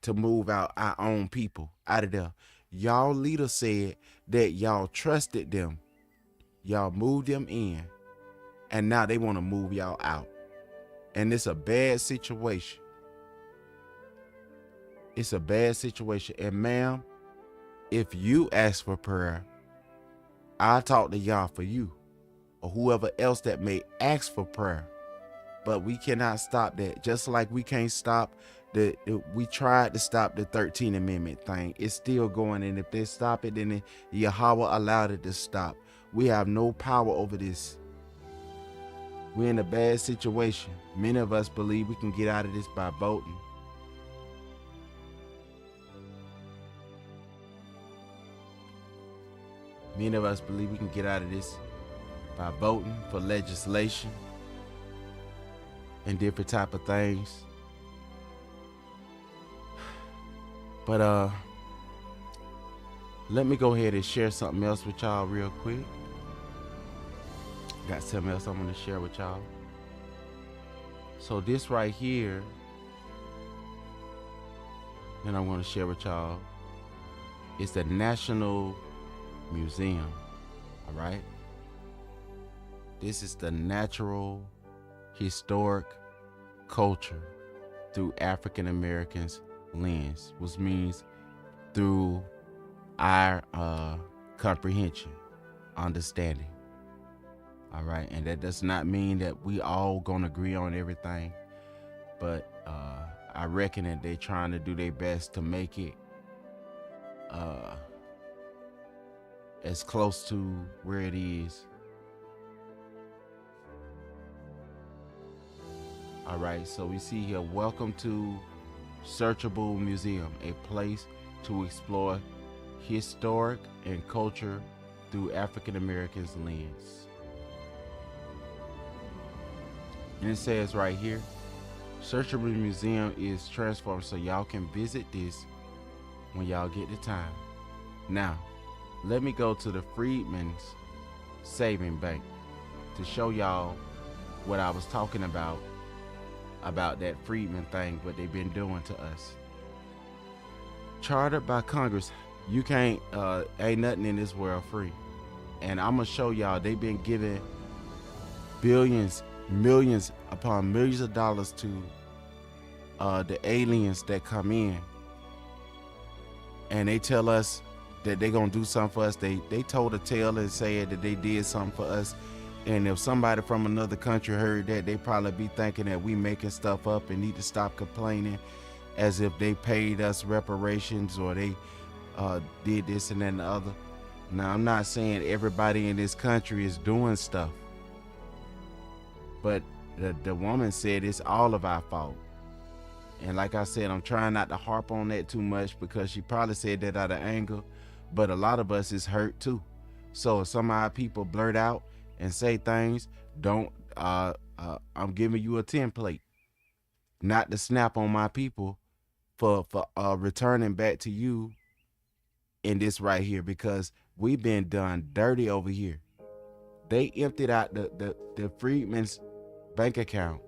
to move out our own people out of there. Y'all leaders said that y'all trusted them. Y'all moved them in, and now they want to move y'all out. And it's a bad situation. It's a bad situation. And ma'am, if you ask for prayer, I'll talk to y'all for you, or whoever else that may ask for prayer. But we cannot stop that. Just like we can't stop we tried to stop the 13th Amendment thing. It's still going, and if they stop it, then Yahweh allowed it to stop. We have no power over this. We're in a bad situation. Many of us believe we can get out of this by voting. Many of us believe we can get out of this by voting for legislation and different type of things. But let me go ahead and share something else with y'all real quick. Got something else I'm going to share with y'all. So this right here, that I'm going to share with y'all, is the National Museum. All right. This is the natural historic culture through African Americans lens, which means through our comprehension, understanding. All right. And that does not mean that we all gonna agree on everything, but I reckon that they're trying to do their best to make it as close to where it is. All right, so we see here, welcome to Searchable Museum, a place to explore historic and culture through African Americans' lens. And it says right here, Searchable Museum is transformed, so y'all can visit this when y'all get the time. Now, let me go to the Freedmen's Saving Bank to show y'all what I was talking about that Freedmen thing, what they've been doing to us. Chartered by Congress, you can't, ain't nothing in this world free. And I'm gonna show y'all, they've been giving billions, millions upon millions of dollars to the aliens that come in. And they tell us that they gonna do something for us. They told a tale and said that they did something for us. And if somebody from another country heard that, they probably be thinking that we making stuff up and need to stop complaining as if they paid us reparations or they did this and that and the other. Now, I'm not saying everybody in this country is doing stuff, but the woman said it's all of our fault. And like I said, I'm trying not to harp on that too much because she probably said that out of anger, but a lot of us is hurt too. So if some of our people blurt out and say things, don't I'm giving you a template, not to snap on my people for returning back to you in this right here, because we've been done dirty over here. They emptied out the freedmen's bank account.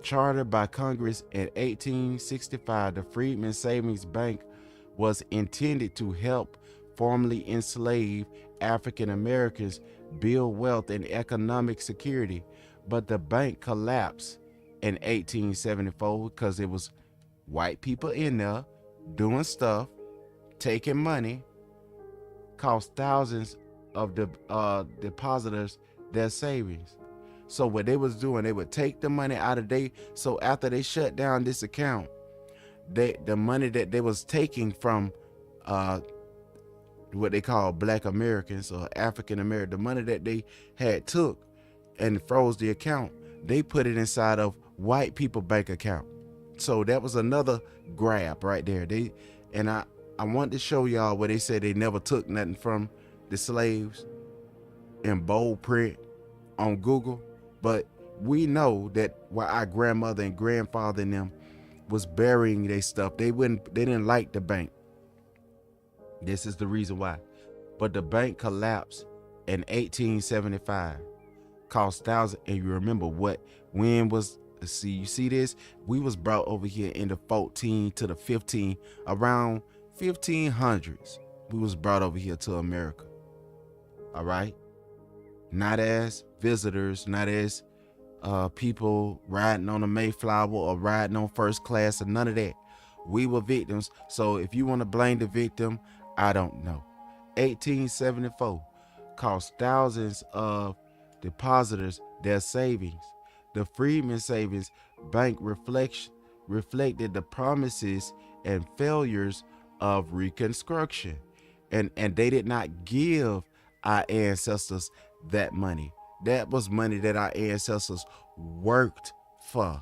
Chartered by Congress in 1865, the Freedmen Savings Bank was intended to help formerly enslaved African Americans build wealth and economic security, but the bank collapsed in 1874 because it was white people in there doing stuff, taking money, cost thousands of the depositors their savings. So what they was doing, they would take the money out of so after they shut down this account, the money that they was taking from what they call Black Americans or African American, the money that they had took and froze the account, they put it inside of white people bank account. So that was another grab right there. I want to show y'all where they said they never took nothing from the slaves in bold print on Google. But we know that while our grandmother and grandfather and them was burying their stuff, they didn't like the bank. This is the reason why. But the bank collapsed in 1875, cost thousands. And you remember when was, you see this? We was brought over here in the 14 to the 15, around 1500s. We was brought over here to America. All right. Not as visitors, not as people riding on a Mayflower or riding on first class or none of that. We were victims. So if you want to blame the victim, I don't know. 1874 cost thousands of depositors their savings. The Freedmen Savings Bank reflected the promises and failures of Reconstruction. And they did not give our ancestors that money. That was money that our ancestors worked for.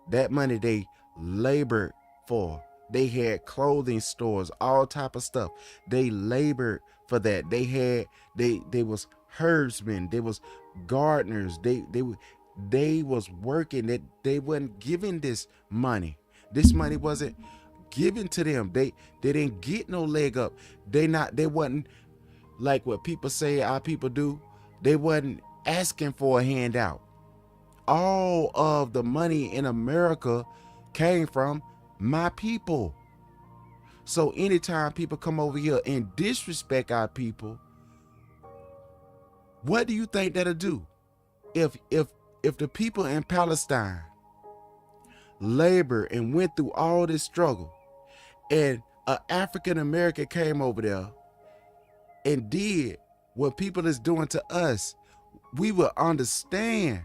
That money they labored for. They had clothing stores, all type of stuff. They labored for that. They was herdsmen. They was gardeners. They was working. That they wasn't giving this money. This money wasn't given to them. They didn't get no leg up. They wasn't like what people say our people do. They wasn't asking for a handout. All of the money in America came from my people. So anytime people come over here and disrespect our people, what do you think that'll do? If the people in Palestine labor and went through all this struggle, and an African American came over there and did what people is doing to us, we would understand.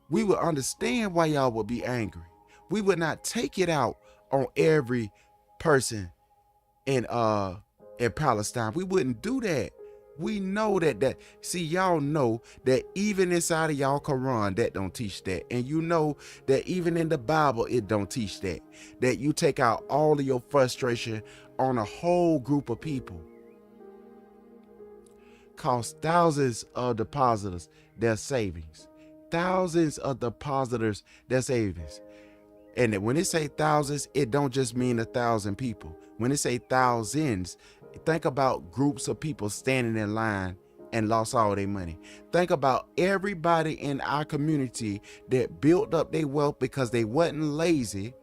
We would understand why y'all would be angry. We would not take it out on every person in Palestine. We wouldn't do that. We know that see, y'all know that even inside of y'all Quran, that don't teach that. And you know that even in the Bible, it don't teach that. That you take out all of your frustration on a whole group of people. Cost thousands of depositors their savings. Thousands of depositors their savings. And when it say thousands, it don't just mean 1,000 people. When it say thousands, think about groups of people standing in line and lost all their money. Think about everybody in our community that built up their wealth because they wasn't lazy,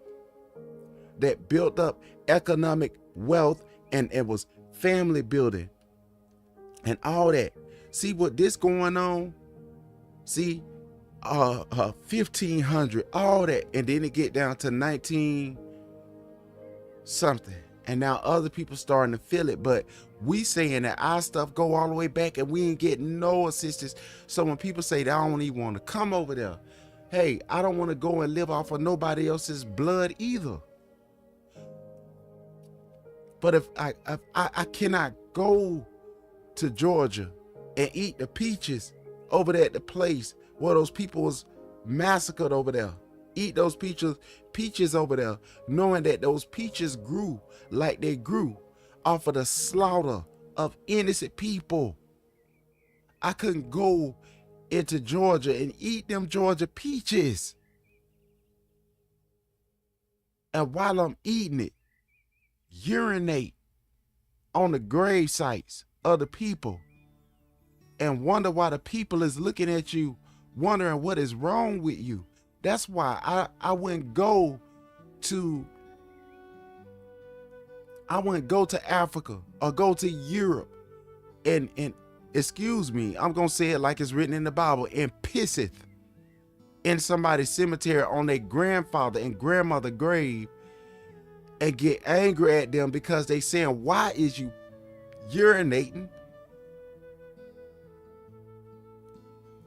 that built up economic wealth, and it was family building and all that. See what this going on? See, 1500, all that, and then it get down to 19 something, and now other people starting to feel it. But we saying that our stuff go all the way back and we ain't getting no assistance. So when people say they don't even want to come over there, hey, I don't want to go and live off of nobody else's blood either. But if I cannot go to Georgia and eat the peaches over there at the place where those people was massacred over there, eat those peaches over there, knowing that those peaches grew like they grew off of the slaughter of innocent people. I couldn't go into Georgia and eat them Georgia peaches. And while I'm eating it, urinate on the grave sites of the people and wonder why the people is looking at you, wondering what is wrong with you. That's why I wouldn't go to Africa or go to Europe and excuse me, I'm gonna say it like it's written in the Bible, and pisseth in somebody's cemetery on their grandfather and grandmother grave and get angry at them because they saying, why is you urinating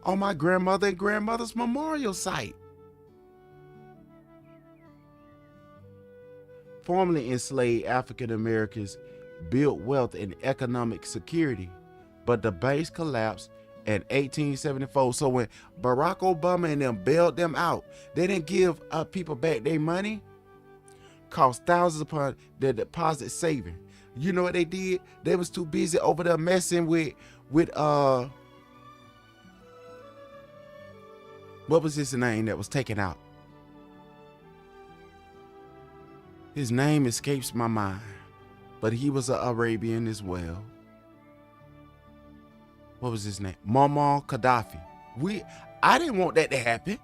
on my grandmother and grandmother's memorial site? Formerly enslaved African Americans built wealth and economic security, but the base collapsed in 1874. So when Barack Obama and them bailed them out, they didn't give people back their money. Cost thousands upon their deposit saving. You know what they did? They was too busy over there messing with what was his name that was taken out? His name escapes my mind, but he was an Arabian as well. What was his name? Muammar Gaddafi. I didn't want that to happen.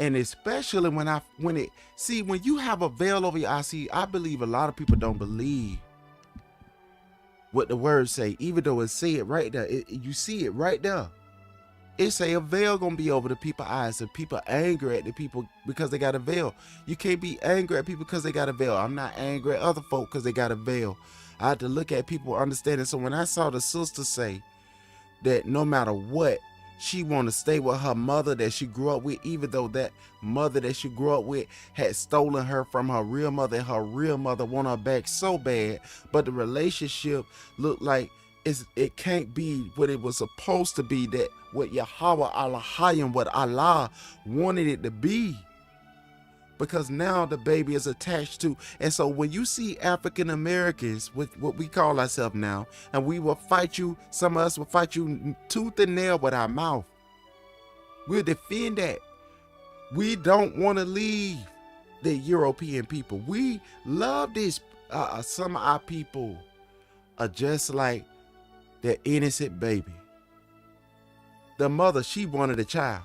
And especially when you have a veil over your eyes, I believe a lot of people don't believe what the words say, even though it say it right there. You see it right there. It say a veil gonna be over the people's eyes, and people angry at the people because they got a veil. You can't be angry at people because they got a veil. I'm not angry at other folk because they got a veil. I had to look at people understanding. So when I saw the sister say that no matter what, she want to stay with her mother that she grew up with, even though that mother that she grew up with had stolen her from her real mother, and her real mother want her back so bad, but the relationship looked like it can't be what it was supposed to be, that what Yahweh Elohim, what Allah wanted it to be. Because now the baby is attached to. And so when you see African Americans, with what we call ourselves now, and we will fight you, some of us will fight you tooth and nail with our mouth. We'll defend that. We don't want to leave the European people. We love this. Some of our people are just like that innocent baby. The mother, she wanted a child.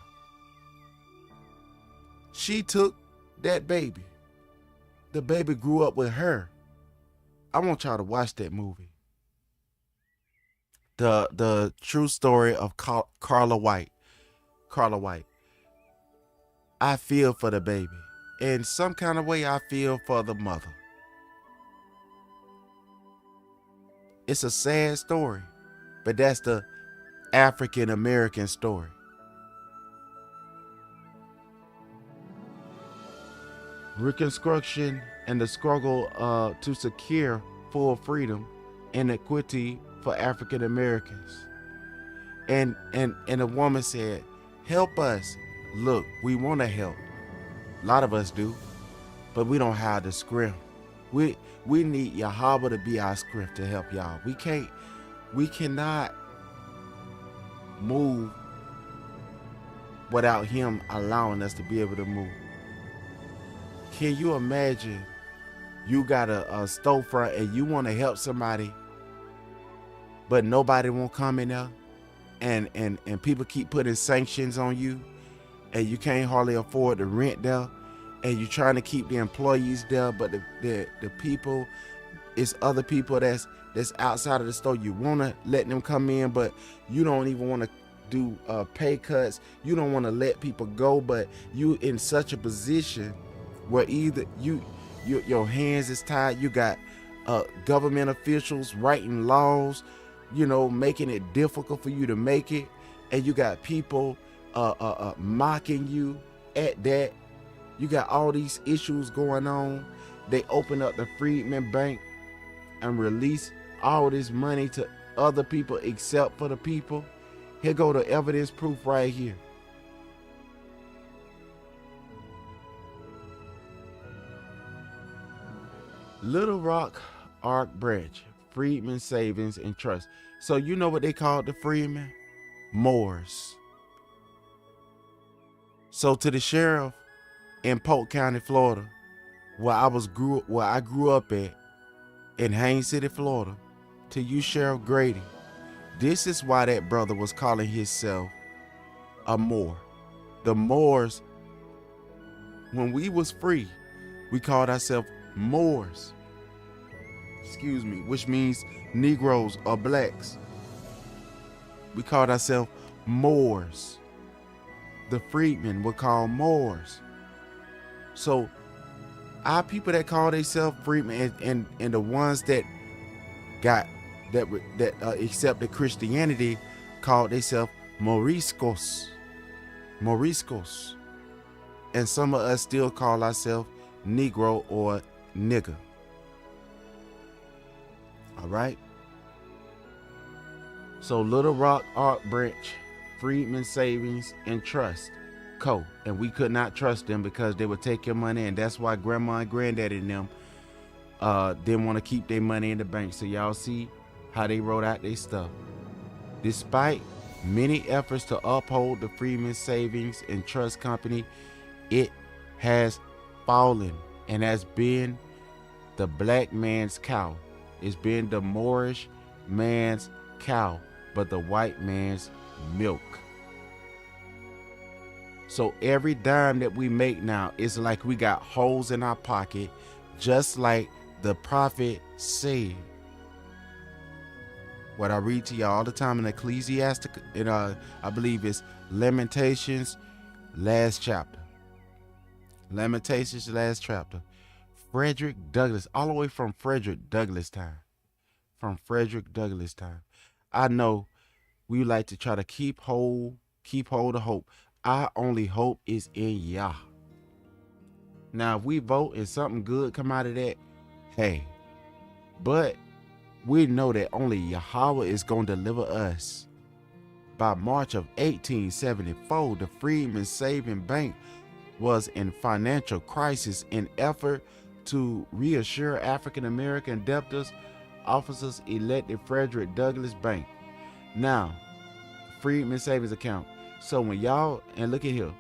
She took that baby. The baby grew up with her. I want y'all to watch that movie. The true story of Carla White. Carla White. I feel for the baby. In some kind of way, I feel for the mother. It's a sad story, but that's the African American story. Reconstruction and the struggle to secure full freedom and equity for African Americans. And a woman said, help us. Look, we want to help. A lot of us do, but we don't have the script. We need Yahweh to be our script to help y'all. We cannot move without him allowing us to be able to move. Can you imagine you got a storefront and you want to help somebody, but nobody won't come in there, and people keep putting sanctions on you, and you can't hardly afford the rent there, and you're trying to keep the employees there, but the people, it's other people that's outside of the store. You want to let them come in, but you don't even want to do pay cuts. You don't want to let people go, but you in such a position where either your hands is tied. You got government officials writing laws, making it difficult for you to make it, and you got people mocking you at that. You got all these issues going on. They open up the Freedmen Bank and release all this money to other people except for the people. Here go the evidence proof right here. Little Rock Arc Branch, Freedmen Savings and Trust. So you know what they called the freedmen? Moors. So to the sheriff in Polk County, Florida, where I grew up at, in Haines City, Florida, to you, Sheriff Grady, this is why that brother was calling himself a Moor. The Moors, when we was free, we called ourselves Moors. Excuse me, which means Negroes or blacks. We called ourselves Moors. The freedmen were called Moors. So our people that call themselves freedmen and the ones that accepted Christianity called themselves Moriscos. Moriscos. And some of us still call ourselves Negro or nigger. All right. So Little Rock Art Branch, Freedmen Savings and Trust Co. And we could not trust them because they would take your money, and that's why grandma and granddaddy and them didn't want to keep their money in the bank. So y'all see how they wrote out their stuff. Despite many efforts to uphold the Freedmen Savings and Trust Company, it has fallen and has been the black man's cow. It's been the Moorish man's cow, but the white man's milk. So every dime that we make now is like we got holes in our pocket, just like the prophet said. What I read to y'all all the time in Ecclesiastic, I believe it's Lamentations, last chapter. Lamentations, last chapter. Frederick Douglass, all the way from Frederick Douglass time. From Frederick Douglass time. I know we like to try to keep hold of hope. Our only hope is in Yah. Now, if we vote and something good come out of that, hey, but we know that only Yahweh is going to deliver us. By March of 1874, the Freedmen Saving Bank was in financial crisis. In effort to reassure African American debtors, officers elected Frederick Douglass Bank. Now, Freedmen Savings Account. So when y'all, and look at here,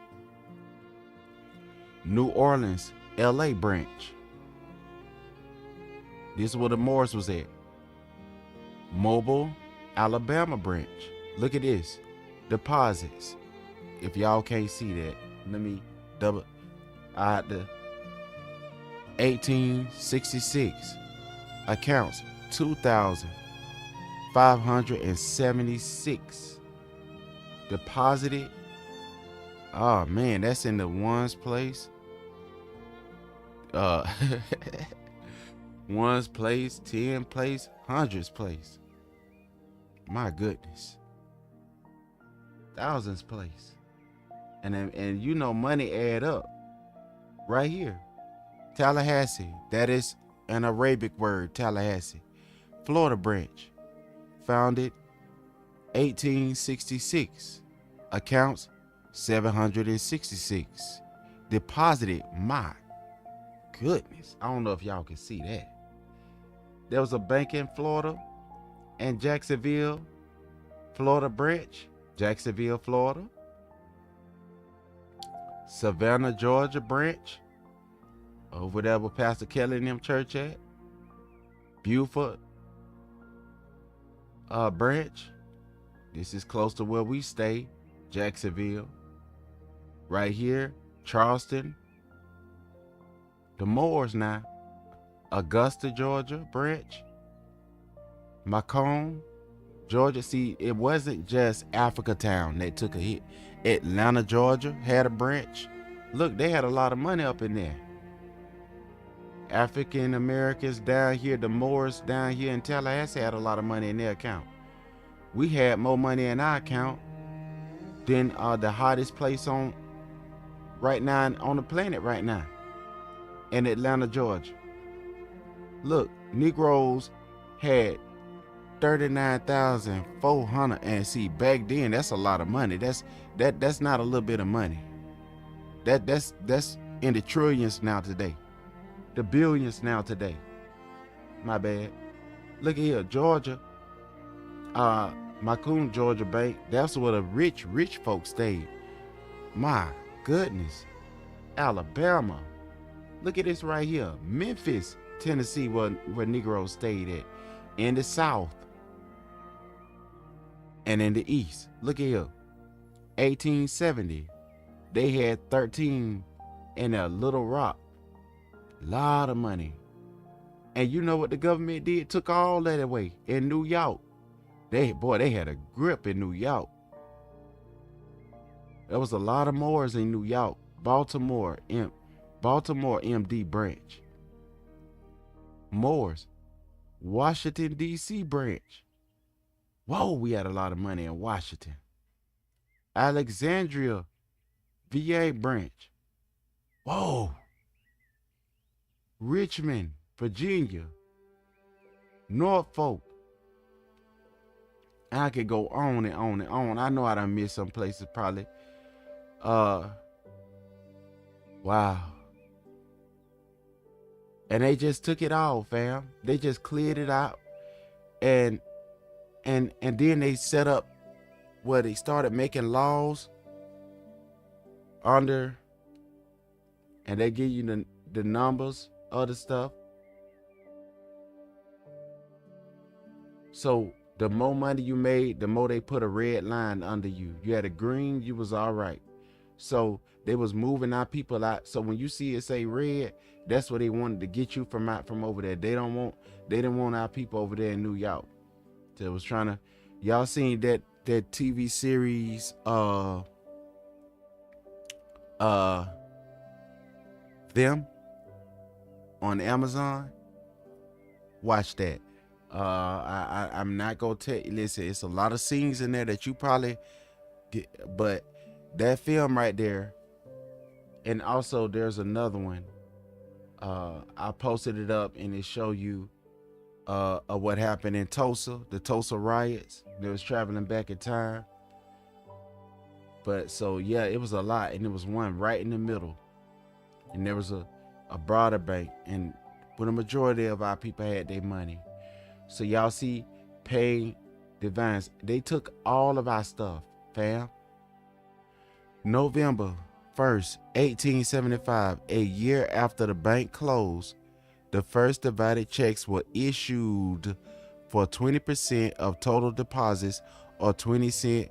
New Orleans, LA branch. This is where the Moors was at. Mobile, Alabama branch. Look at this. Deposits. If y'all can't see that, let me double. I had the 1866 accounts, 2,576 deposited. Oh man, that's in the ones place. Ones place, 10 place, hundreds place. My goodness. Thousands place. And you know money add up. Right here. Tallahassee. That is an Arabic word, Tallahassee. Florida branch. Founded 1866. Accounts 766. Deposited, my goodness. I don't know if y'all can see that. There was a bank in Florida and Jacksonville, Florida branch. Jacksonville, Florida. Savannah, Georgia branch. Over there where Pastor Kelly and them church at. Buford branch. This is close to where we stay. Jacksonville. Right here, Charleston. The Moors now. Augusta, Georgia branch. Macomb, Georgia. See, it wasn't just Africa Town that took a hit. Atlanta, Georgia had a branch. Look, they had a lot of money up in there. African Americans down here, the Moors down here in Tallahassee had a lot of money in their account. We had more money in our account than the hottest place on right now on the planet right now, in Atlanta, Georgia. Look, Negroes had 39,400, and see, back then that's a lot of money. That's not a little bit of money. That's in the trillions now today, the billions now today. My bad. Look at here, Georgia. Macomb, Georgia Bank. That's where the rich folks stayed. My goodness. Alabama. Look at this right here. Memphis, Tennessee, where Negroes stayed at. In the South. And in the East. Look at here. 1870. They had 13 in a Little Rock. Lot of money. And you know what the government did? Took all that away in New York. They had a grip in New York. There was a lot of Moors in New York. Baltimore MD branch. Moors. Washington, D.C. branch. Whoa, we had a lot of money in Washington. Alexandria, VA branch. Whoa. Richmond, Virginia. Norfolk. And I could go on and on and on. I know I done missed some places probably. Wow. And they just took it all, fam. They just cleared it out. And then they set up where they started making laws under, and they give you the numbers of the stuff. So the more money you made, the more they put a red line under you. You had a green, you was all right. So they was moving our people out. So when you see it say red, that's what they wanted to get you from over there. They didn't want our people over there in New York. So it was trying to, y'all seen that TV series Them on Amazon? Watch that. I'm not gonna tell you. Listen, it's a lot of scenes in there that you probably get, but that film right there, and also there's another one. I posted it up and it show you of what happened in Tulsa, the Tulsa riots. They was traveling back in time. But so yeah, it was a lot, and it was one right in the middle, and there was a broader bank, and where the majority of our people had their money. So y'all see, paying divines, they took all of our stuff, fam. November 1st, 1875, a year after the bank closed, the first divided checks were issued for 20% of total deposits or 20 cents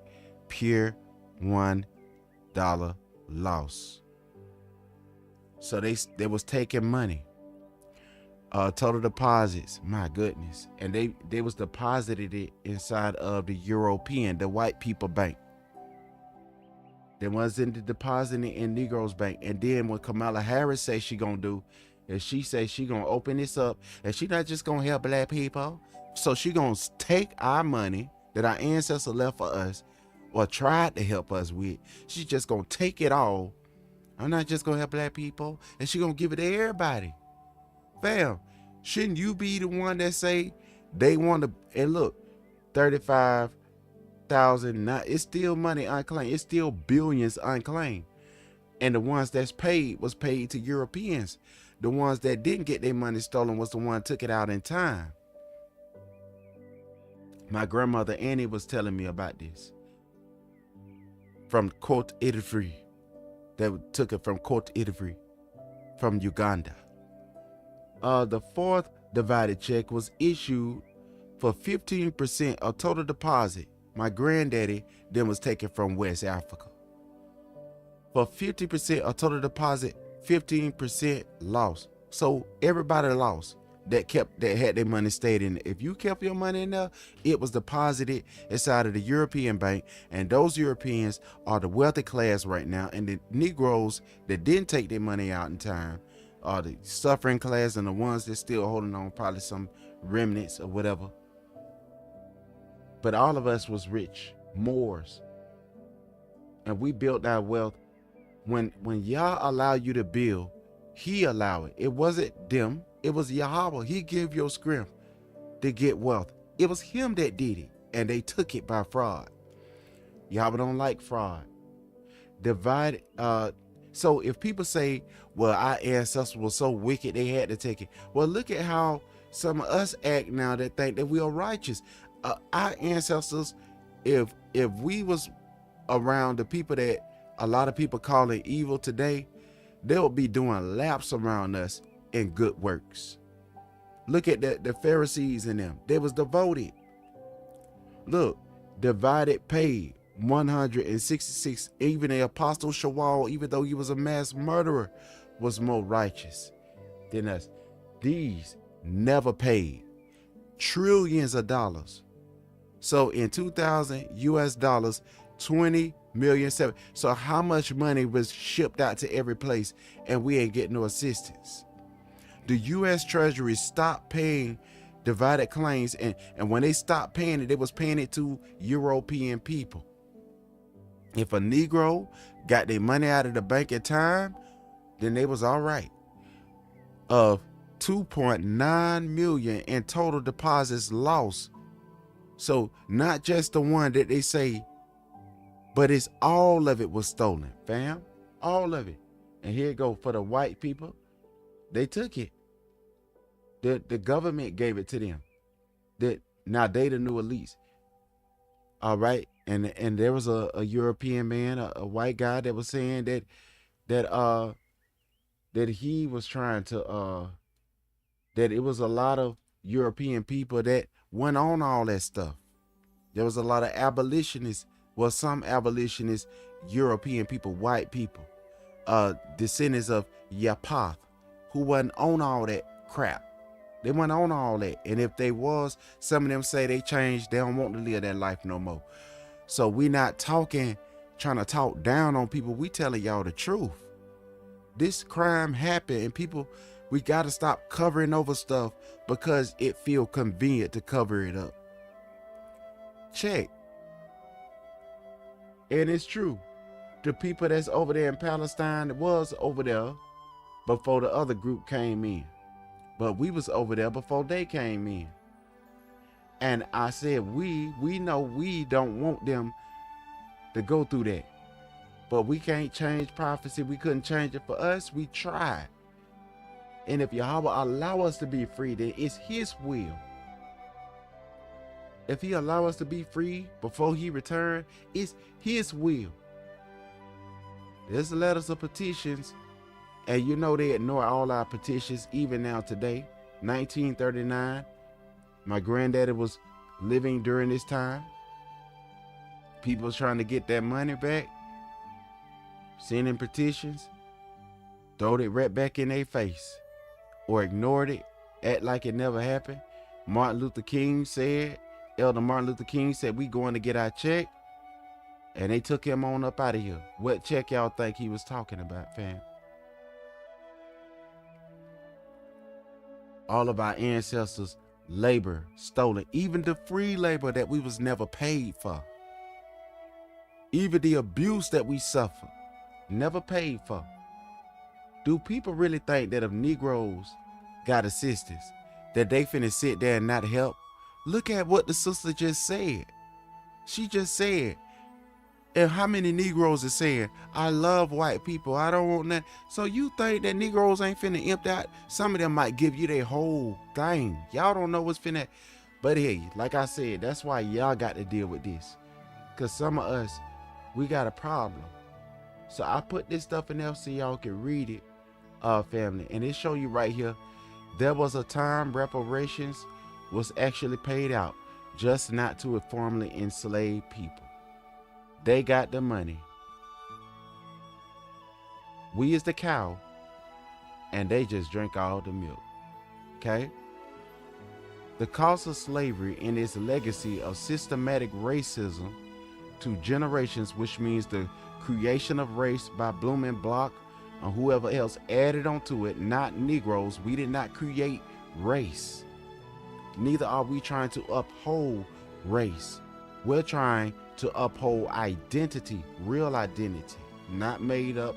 per $1 loss. So they was taking money. Total deposits, my goodness. And they was deposited it inside of the the white people bank. They wasn't depositing it in Negroes bank. And then what Kamala Harris say she gonna do is she say she gonna open this up, and she not just gonna help black people. So she gonna take our money that our ancestors left for us or tried to help us with. She's just gonna take it all. I'm not just gonna help black people, and she gonna give it to everybody. Fam, shouldn't you be the one that say they want to? And look, 35,000. It's still money unclaimed. It's still billions unclaimed. And the ones that's paid was paid to Europeans. The ones that didn't get their money stolen was the one that took it out in time. My grandmother Annie was telling me about this from Côte d'Ivoire. They took it from Côte d'Ivoire, from Uganda. The fourth divided check was issued for 15% of total deposit. My granddaddy then was taken from West Africa. For 50% of total deposit, 15% loss. So everybody lost that had their money stayed in. If you kept your money in there, it was deposited inside of the European bank, and those Europeans are the wealthy class right now, and the Negroes that didn't take their money out in time are the suffering class, and the ones that still holding on, probably some remnants or whatever. But all of us was rich, Moors, and we built our wealth. When Yah allow you to build, he allow it. It wasn't them, it was Yahweh. He gave your strength to get wealth. It was him that did it, and they took it by fraud. Yahweh don't like fraud. Divided. So if people say, well, our ancestors were so wicked they had to take it. Well, look at how some of us act now that think that we are righteous. Our ancestors, if we was around the people that a lot of people calling evil today, they would be doing laps around us in good works. Look at the Pharisees in them. They was devoted. Look, divided paid 166. Even the apostle Shawal, even though he was a mass murderer, was more righteous than us. These never paid trillions of dollars. So in 2000 US dollars, 20 million. So how much money was shipped out to every place and we ain't getting no assistance? The US Treasury stopped paying divided claims, and when they stopped paying it, they was paying it to European people. If a Negro got their money out of the bank in time, then they was all right. Of 2.9 million in total deposits lost. So not just the one that they say, but it's all of it was stolen, fam. All of it. And here it go for the white people. They took it. The government gave it to them. Now they the new elites. All right. And there was a European man, a white guy that was saying that he was trying to that it was a lot of European people that went on all that stuff. There was a lot of abolitionists, well, some abolitionists, European people, white people, descendants of Yapath, who wasn't on all that crap. They went on all that. And if they was, some of them say they changed, they don't want to live that life no more. So we not trying to talk down on people. We telling y'all the truth. This crime happened, and people, we got to stop covering over stuff because it feel convenient to cover it up. Check. And it's true. The people that's over there in Palestine was over there before the other group came in. But we was over there before they came in. And I said, we know we don't want them to go through that. But we can't change prophecy. We couldn't change it for us. We tried. And if Yahweh allow us to be free, then it's his will. If he allow us to be free before he return, it's his will. There's letters of petitions. And you know they ignore all our petitions even now today. 1939, my granddaddy was living during this time. People was trying to get that money back, sending petitions, throwed it right back in their face, or ignored it, act like it never happened. Elder Martin Luther King said, we going to get our check, and they took him on up out of here. What check y'all think he was talking about, fam? All of our ancestors' labor stolen, even the free labor that we was never paid for, even the abuse that we suffer, never paid for. Do people really think that if Negroes got assistance, that they finna sit there and not help? Look at what the sister just said. She just said, and how many Negroes are saying, I love white people, I don't want that. So you think that Negroes ain't finna empty out? Some of them might give you their whole thing. Y'all don't know what's finna. But hey, like I said, that's why y'all got to deal with this. Because some of us, we got a problem. So I put this stuff in there so y'all can read it, family. And it show you right here, there was a time reparations was actually paid out, just not to formerly enslaved people. They got the money. We is the cow, and they just drink all the milk. Okay? The cost of slavery and its legacy of systematic racism to generations, which means the creation of race by Bloom and Block or whoever else added onto it, not Negroes. We did not create race. Neither are we trying to uphold race. We're trying to uphold identity, real identity, not made up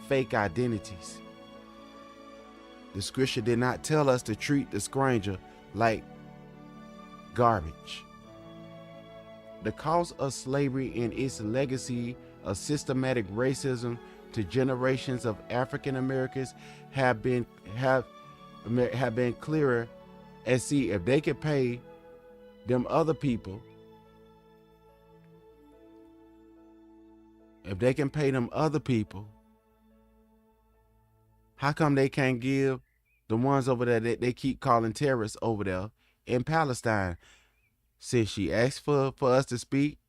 fake identities. The scripture did not tell us to treat the stranger like garbage. The cost of slavery and its legacy of systematic racism to generations of African Americans have been clearer and see if they can pay them other people, if they can pay them other people, how come they can't give the ones over there that they keep calling terrorists over there in Palestine? Since she asked for us to speak,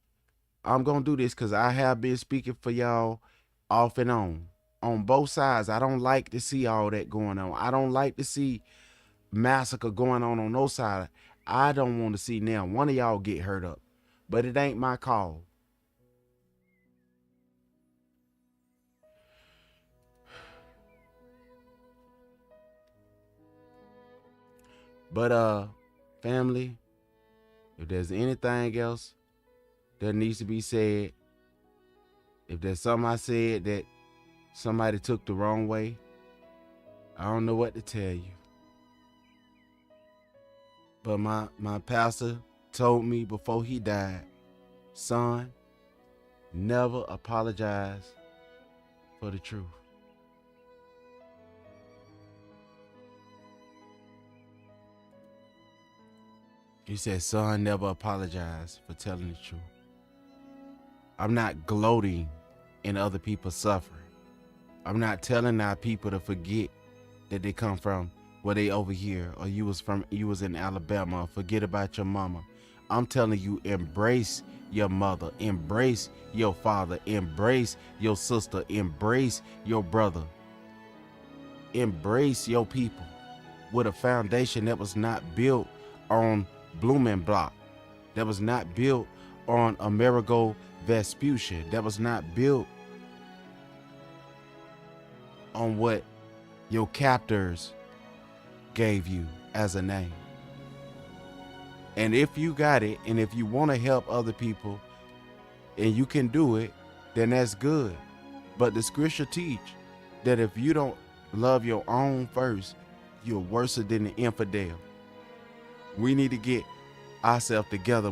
I'm going to do this because I have been speaking for y'all off and on both sides. I don't like to see all that going on. I don't like to see massacre going on no side. I don't want to see now one of y'all get hurt up, but it ain't my call. But family, if there's anything else that needs to be said, if there's something I said that somebody took the wrong way, I don't know what to tell you. But my pastor told me before he died, son, never apologize for the truth. He said, son, never apologize for telling the truth. I'm not gloating in other people's suffering. I'm not telling our people to forget that they come from where they over here, or you was in Alabama, or forget about your mama. I'm telling you, embrace your mother, embrace your father, embrace your sister, embrace your brother, embrace your people with a foundation that was not built on blooming block, that was not built on Amerigo Vespucci, that was not built on what your captors gave you as a name. And if you got it, and if you want to help other people and you can do it, then that's good. But the scripture teach that if you don't love your own first, you're worse than the infidel. We need to get ourselves together.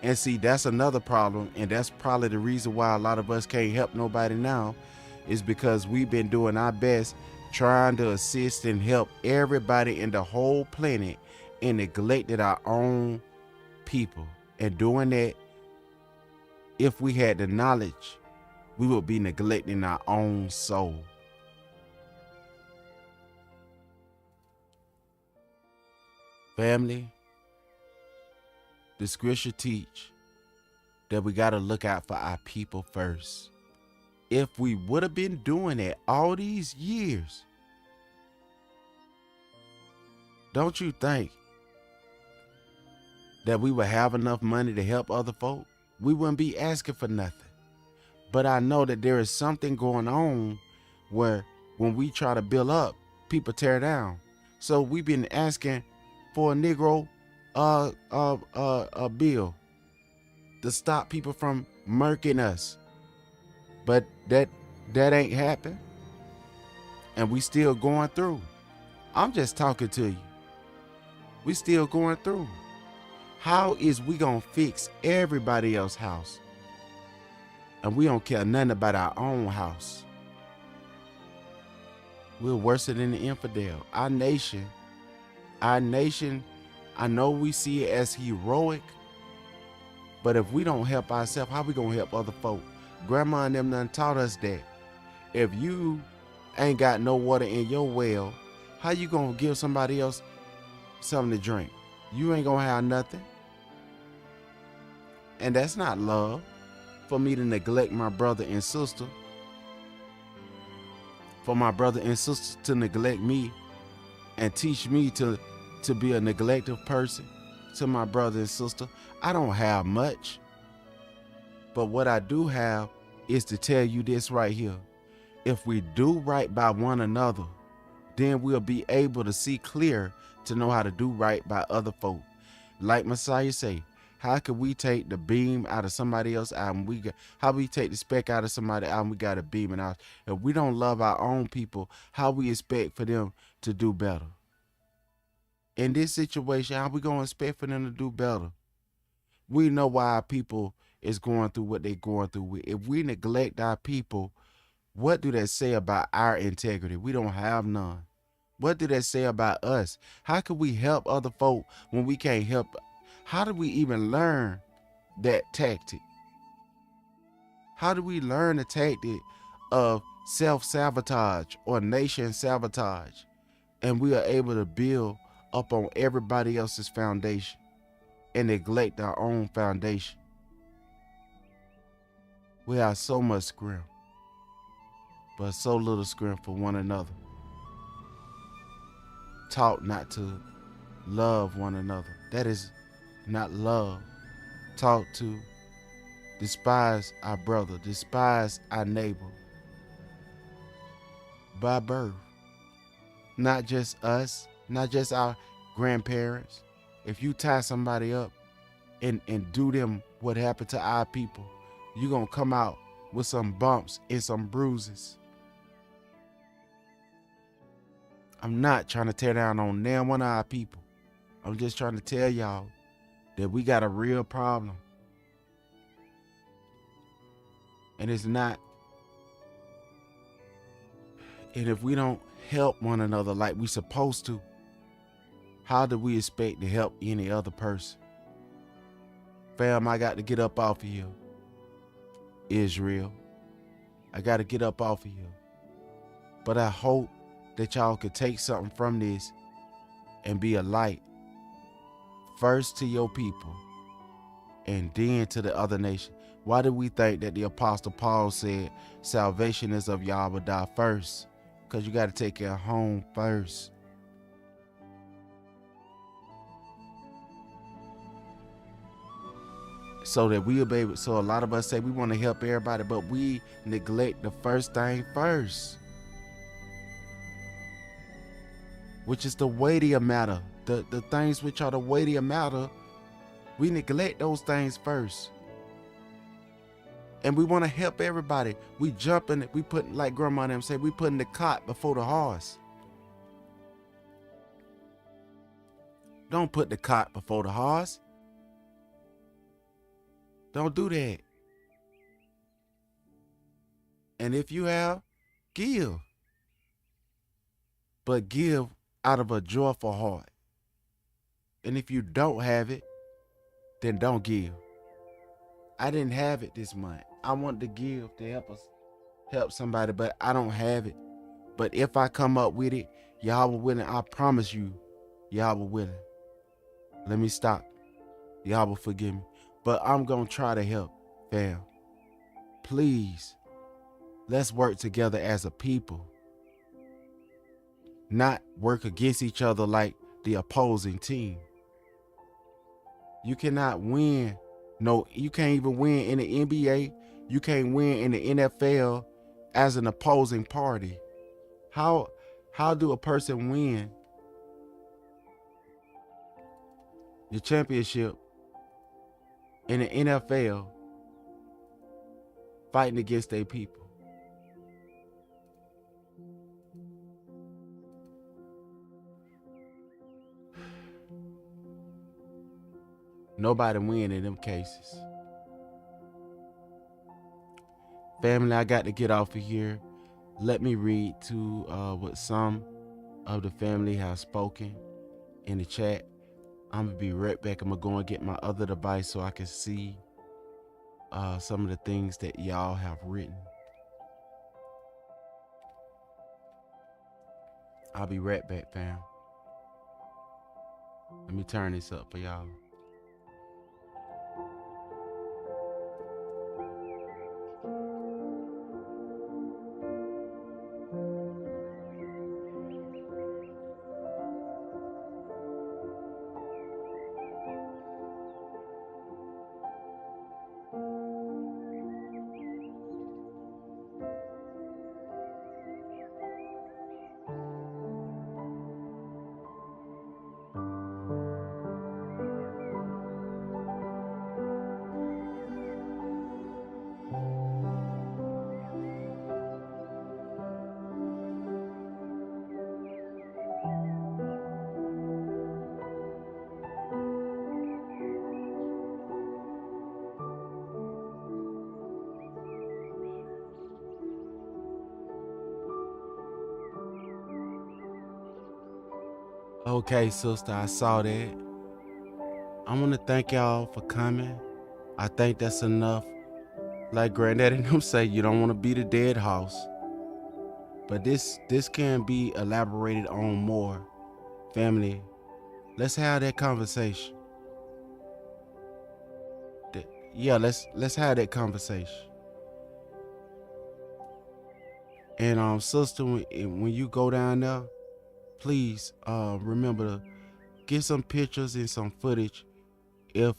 And see, that's another problem, and that's probably the reason why a lot of us can't help nobody now, is because we've been doing our best trying to assist and help everybody in the whole planet and neglected our own people. And doing that, if we had the knowledge, we would be neglecting our own soul. Family, the scripture teach that we got to look out for our people first. If we would have been doing it all these years, don't you think that we would have enough money to help other folk? We wouldn't be asking for nothing. But I know that there is something going on where when we try to build up, people tear down. So we've been asking for a Negro a bill to stop people from murking us. But that ain't happened. And we still going through. I'm just talking to you. We still going through. How is we gonna fix everybody else's house? And we don't care nothing about our own house. We're worse than the infidel. Our nation, I know we see it as heroic, but if we don't help ourselves, how we gonna help other folk? Grandma and them done taught us that if you ain't got no water in your well, how you gonna give somebody else something to drink? You ain't gonna have nothing. And that's not love, for me to neglect my brother and sister, for my brother and sister to neglect me and teach me to be a neglective person to my brother and sister. I don't have much, but what I do have is to tell you this right here. If we do right by one another, then we'll be able to see clear to know how to do right by other folk. Like Messiah say, how can we take the beam out of somebody else's eye? How we take the speck out of somebody's eye and we got a beam in ours? If we don't love our own people, how we expect for them to do better? In this situation, how we gonna expect for them to do better? We know why our people is going through what they're going through. If we neglect our people, what do that say about our integrity? We don't have none. What did that say about us? How can we help other folk when we can't help? How do we even learn that tactic? How do we learn the tactic of self-sabotage or nation sabotage? And we are able to build up on everybody else's foundation and neglect our own foundation. We have so much scrim, but so little scrim for one another. Taught not to love one another. That is not love. Taught to despise our brother, despise our neighbor by birth. Not just us, not just our grandparents. If you tie somebody up and do them what happened to our people, you're going to come out with some bumps and some bruises. I'm not trying to tear down on damn one of our people. I'm just trying to tell y'all that we got a real problem. And it's not. And if we don't help one another like we supposed to, how do we expect to help any other person? Fam, I got to get up off of you. Israel, I got to get up off of you. But I hope that y'all could take something from this and be a light. First to your people and then to the other nation. Why do we think that the Apostle Paul said salvation is of Yahweh first? Because you got to take care of home first. So that we'll be able, so a lot of us say we want to help everybody, but we neglect the first thing first, which is the weightier matter. The things which are the weightier matter, we neglect those things first. And we want to help everybody. We jump in it. We put, like Grandma and them say, we putting the cart before the horse. Don't put the cart before the horse. Don't do that. And if you have, give. But give out of a joyful heart. And if you don't have it, then don't give. I didn't have it this month. I wanted to give to help somebody, but I don't have it. But if I come up with it, y'all will willing. I promise you, y'all will willing. Let me stop. Y'all will forgive me. But I'm going to try to help, fam. Please, let's work together as a people. Not work against each other like the opposing team. You cannot win. No, you can't even win in the NBA. You can't win in the NFL as an opposing party. How do a person win the championship in the NFL fighting against their people? Nobody win in them cases. Family, I got to get off of here. Let me read to what some of the family have spoken in the chat. I'm going to be right back. I'm going to go and get my other device so I can see some of the things that y'all have written. I'll be right back, fam. Let me turn this up for y'all. Okay, sister, I saw that. I want to thank y'all for coming. I think that's enough. Like Granddaddy and them say, you don't want to be the dead horse. But this can be elaborated on more. Family, let's have that conversation. Yeah, let's have that conversation. And sister, when you go down there, please remember to get some pictures and some footage if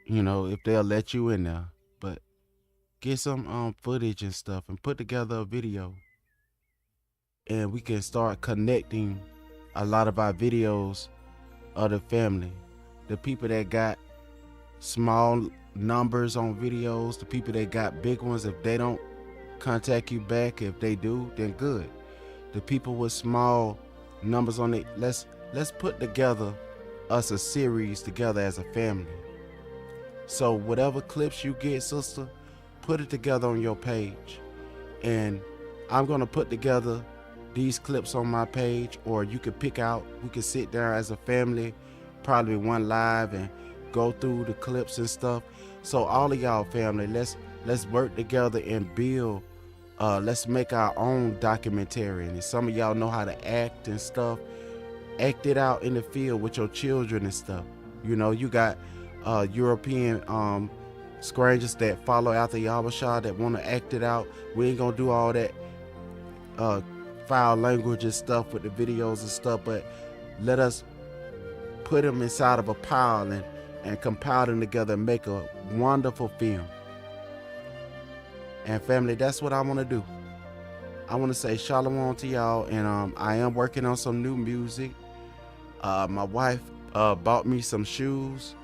they'll let you in there. But get some footage and stuff and put together a video. And we can start connecting a lot of our videos of the family. The people that got small numbers on videos, the people that got big ones, if they don't contact you back, if they do, then good. The people with small numbers on it, let's put together us a series together as a family. So whatever clips you get, sister, put it together on your page. And I'm gonna put together these clips on my page, or you could pick out, we could sit there as a family, probably one live, and go through the clips and stuff. So all of y'all family, let's work together and build, let's make our own documentary. And if some of y'all know how to act and stuff, act it out in the field with your children and stuff. You know, you got European strangers that follow after Yabashah that want to act it out. We ain't gonna do all that foul language and stuff with the videos and stuff, but let us put them inside of a pile and compile them together and make a wonderful film. And family, that's what I want to do. I want to say shalom to y'all, and I am working on some new music. My wife bought me some shoes.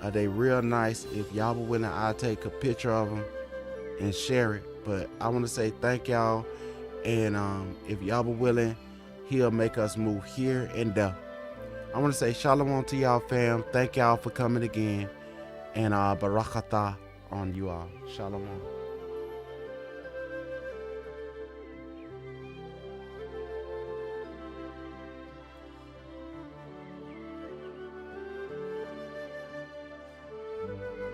They real nice. If y'all were willing, I'll take a picture of them and share it. But I want to say thank y'all, and if y'all were willing, he'll make us move here and there. I want to say shalom to y'all fam. Thank y'all for coming again, and barakatah on you all. Shalom.